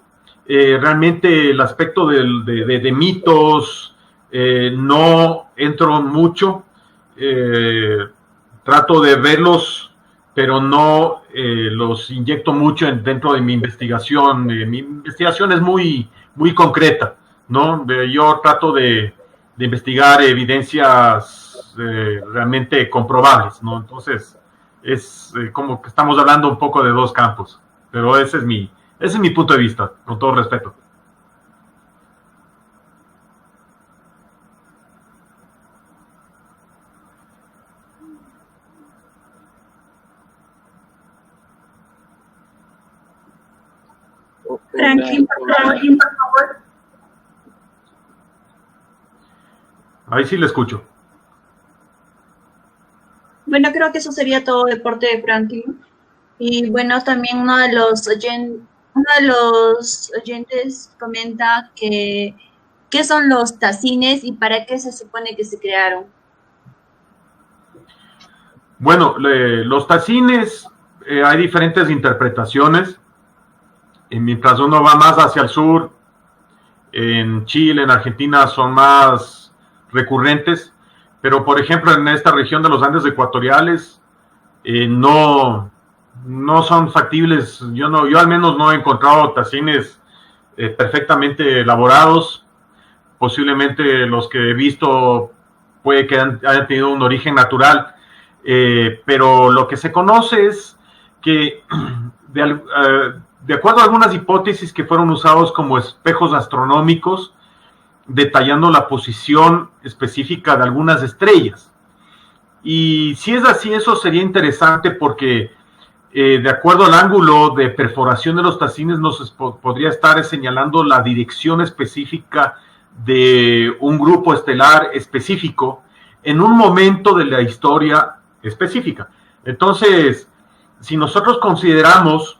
Realmente el aspecto de mitos, no entro mucho, trato de verlos, pero no los inyecto mucho dentro de mi investigación. Mi investigación es muy concreta, ¿no? Yo trato de investigar evidencias realmente comprobables, ¿no? Entonces, es como que estamos hablando un poco de dos campos, pero ese es mi punto de vista, con todo respeto. Franklin, por favor. Ahí sí le escucho. Bueno, creo que eso sería todo de parte de Franklin. Y bueno, también uno de los oyentes comenta que ¿qué son los tacines y para qué se supone que se crearon? Bueno, los tacines, hay diferentes interpretaciones. Y mientras uno va más hacia el sur, en Chile, en Argentina, son más recurrentes, pero por ejemplo en esta región de los Andes ecuatoriales no son factibles. Yo al menos no he encontrado tacines perfectamente elaborados. Posiblemente los que he visto puede que hayan tenido un origen natural, pero lo que se conoce es que de acuerdo a algunas hipótesis que fueron usados como espejos astronómicos, detallando la posición específica de algunas estrellas. Y si es así, eso sería interesante porque de acuerdo al ángulo de perforación de los tacines nos podría estar señalando la dirección específica de un grupo estelar específico en un momento de la historia específica. Entonces, si nosotros consideramos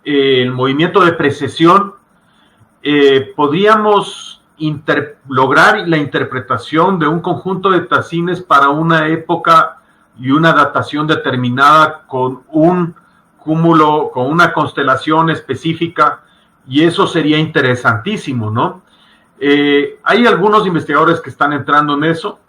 el movimiento de precesión, podríamos lograr la interpretación de un conjunto de tacines para una época y una datación determinada con un cúmulo, con una constelación específica, y eso sería interesantísimo, ¿no? Hay algunos investigadores que están entrando en eso,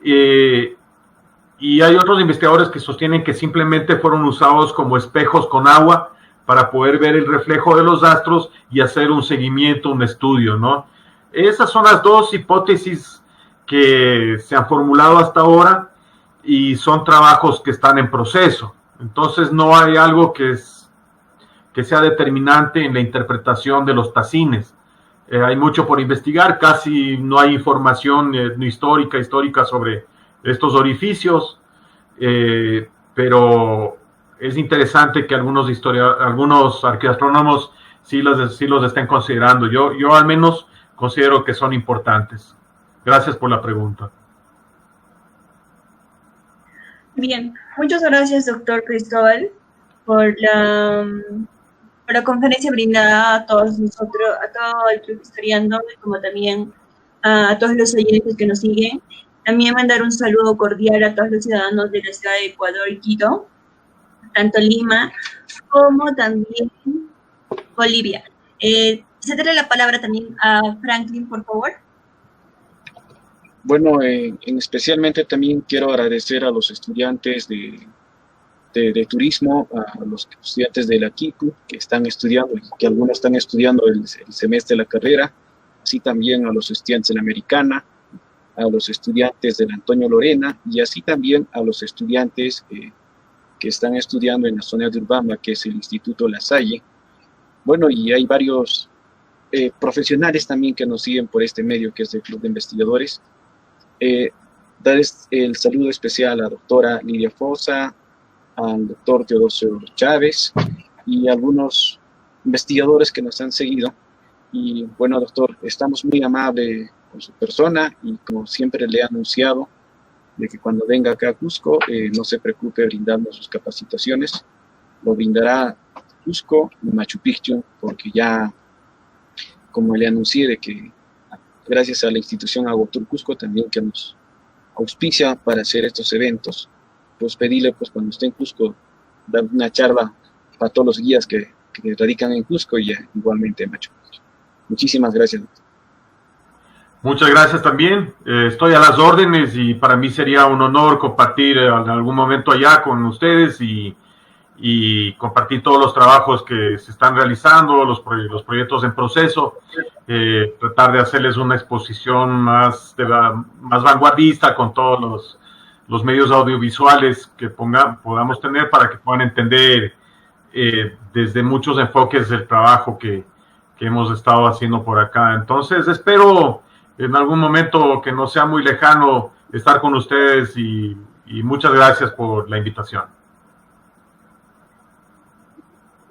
y hay otros investigadores que sostienen que simplemente fueron usados como espejos con agua para poder ver el reflejo de los astros y hacer un seguimiento, un estudio, ¿no? Esas son las dos hipótesis que se han formulado hasta ahora y son trabajos que están en proceso. Entonces no hay algo que sea determinante en la interpretación de los tacines. Hay mucho por investigar, casi no hay información histórica sobre estos orificios, pero es interesante que algunos arqueoastrónomos sí los estén considerando. Yo al menos considero que son importantes. Gracias por la pregunta. Bien, muchas gracias, doctor Cristóbal, por la conferencia brindada a todos nosotros, a todo el Club Historiando, como también a todos los oyentes que nos siguen. También mandar un saludo cordial a todos los ciudadanos de la ciudad de Ecuador y Quito, tanto Lima como también Bolivia. Cederle la palabra también a Franklin, por favor. Bueno, especialmente también quiero agradecer a los estudiantes de turismo, a los estudiantes de la KICU que están estudiando, que algunos están estudiando el semestre de la carrera, así también a los estudiantes de la Americana, a los estudiantes de la Antonio Lorena y así también a los estudiantes que están estudiando en la zona de Urbamba, que es el Instituto La Salle. Bueno, y hay varios profesionales también que nos siguen por este medio, que es el Club de Investigadores. Dar el saludo especial a la doctora Lidia Fosa, al doctor Teodosio Chávez y algunos investigadores que nos han seguido. Y bueno, doctor, estamos muy amables con su persona y como siempre le he anunciado, de que cuando venga acá a Cusco, no se preocupe brindarnos sus capacitaciones, lo brindará Cusco y Machu Picchu, porque ya, como le anuncié, de que gracias a la institución Agotur Cusco también que nos auspicia para hacer estos eventos, pues pedirle, pues cuando esté en Cusco, dar una charla para todos los guías que radican en Cusco y igualmente en Machu Picchu. Muchísimas gracias, doctor. Muchas gracias también. Estoy a las órdenes y para mí sería un honor compartir en algún momento allá con ustedes y compartir todos los trabajos que se están realizando, los proyectos en proceso, tratar de hacerles una exposición más vanguardista con todos los medios audiovisuales que podamos tener para que puedan entender desde muchos enfoques el trabajo que hemos estado haciendo por acá. Entonces espero en algún momento que no sea muy lejano estar con ustedes y muchas gracias por la invitación.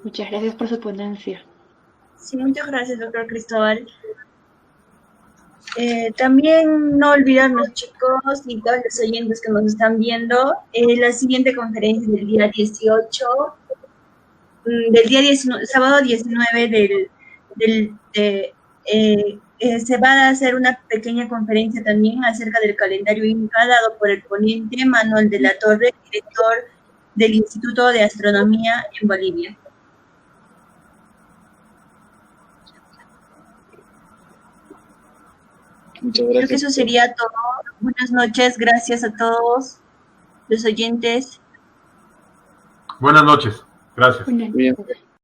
Muchas gracias por su ponencia. Sí, muchas gracias, doctor Cristóbal. También no olvidarnos, chicos, y todos los oyentes que nos están viendo, la siguiente conferencia del día 18, sábado 19 se va a hacer una pequeña conferencia también acerca del calendario Inca dado por el ponente Manuel de la Torre, director del Instituto de Astronomía en Bolivia. Muchas gracias. Creo que eso sería todo. Buenas noches, gracias a todos los oyentes. Buenas noches, gracias. Bien.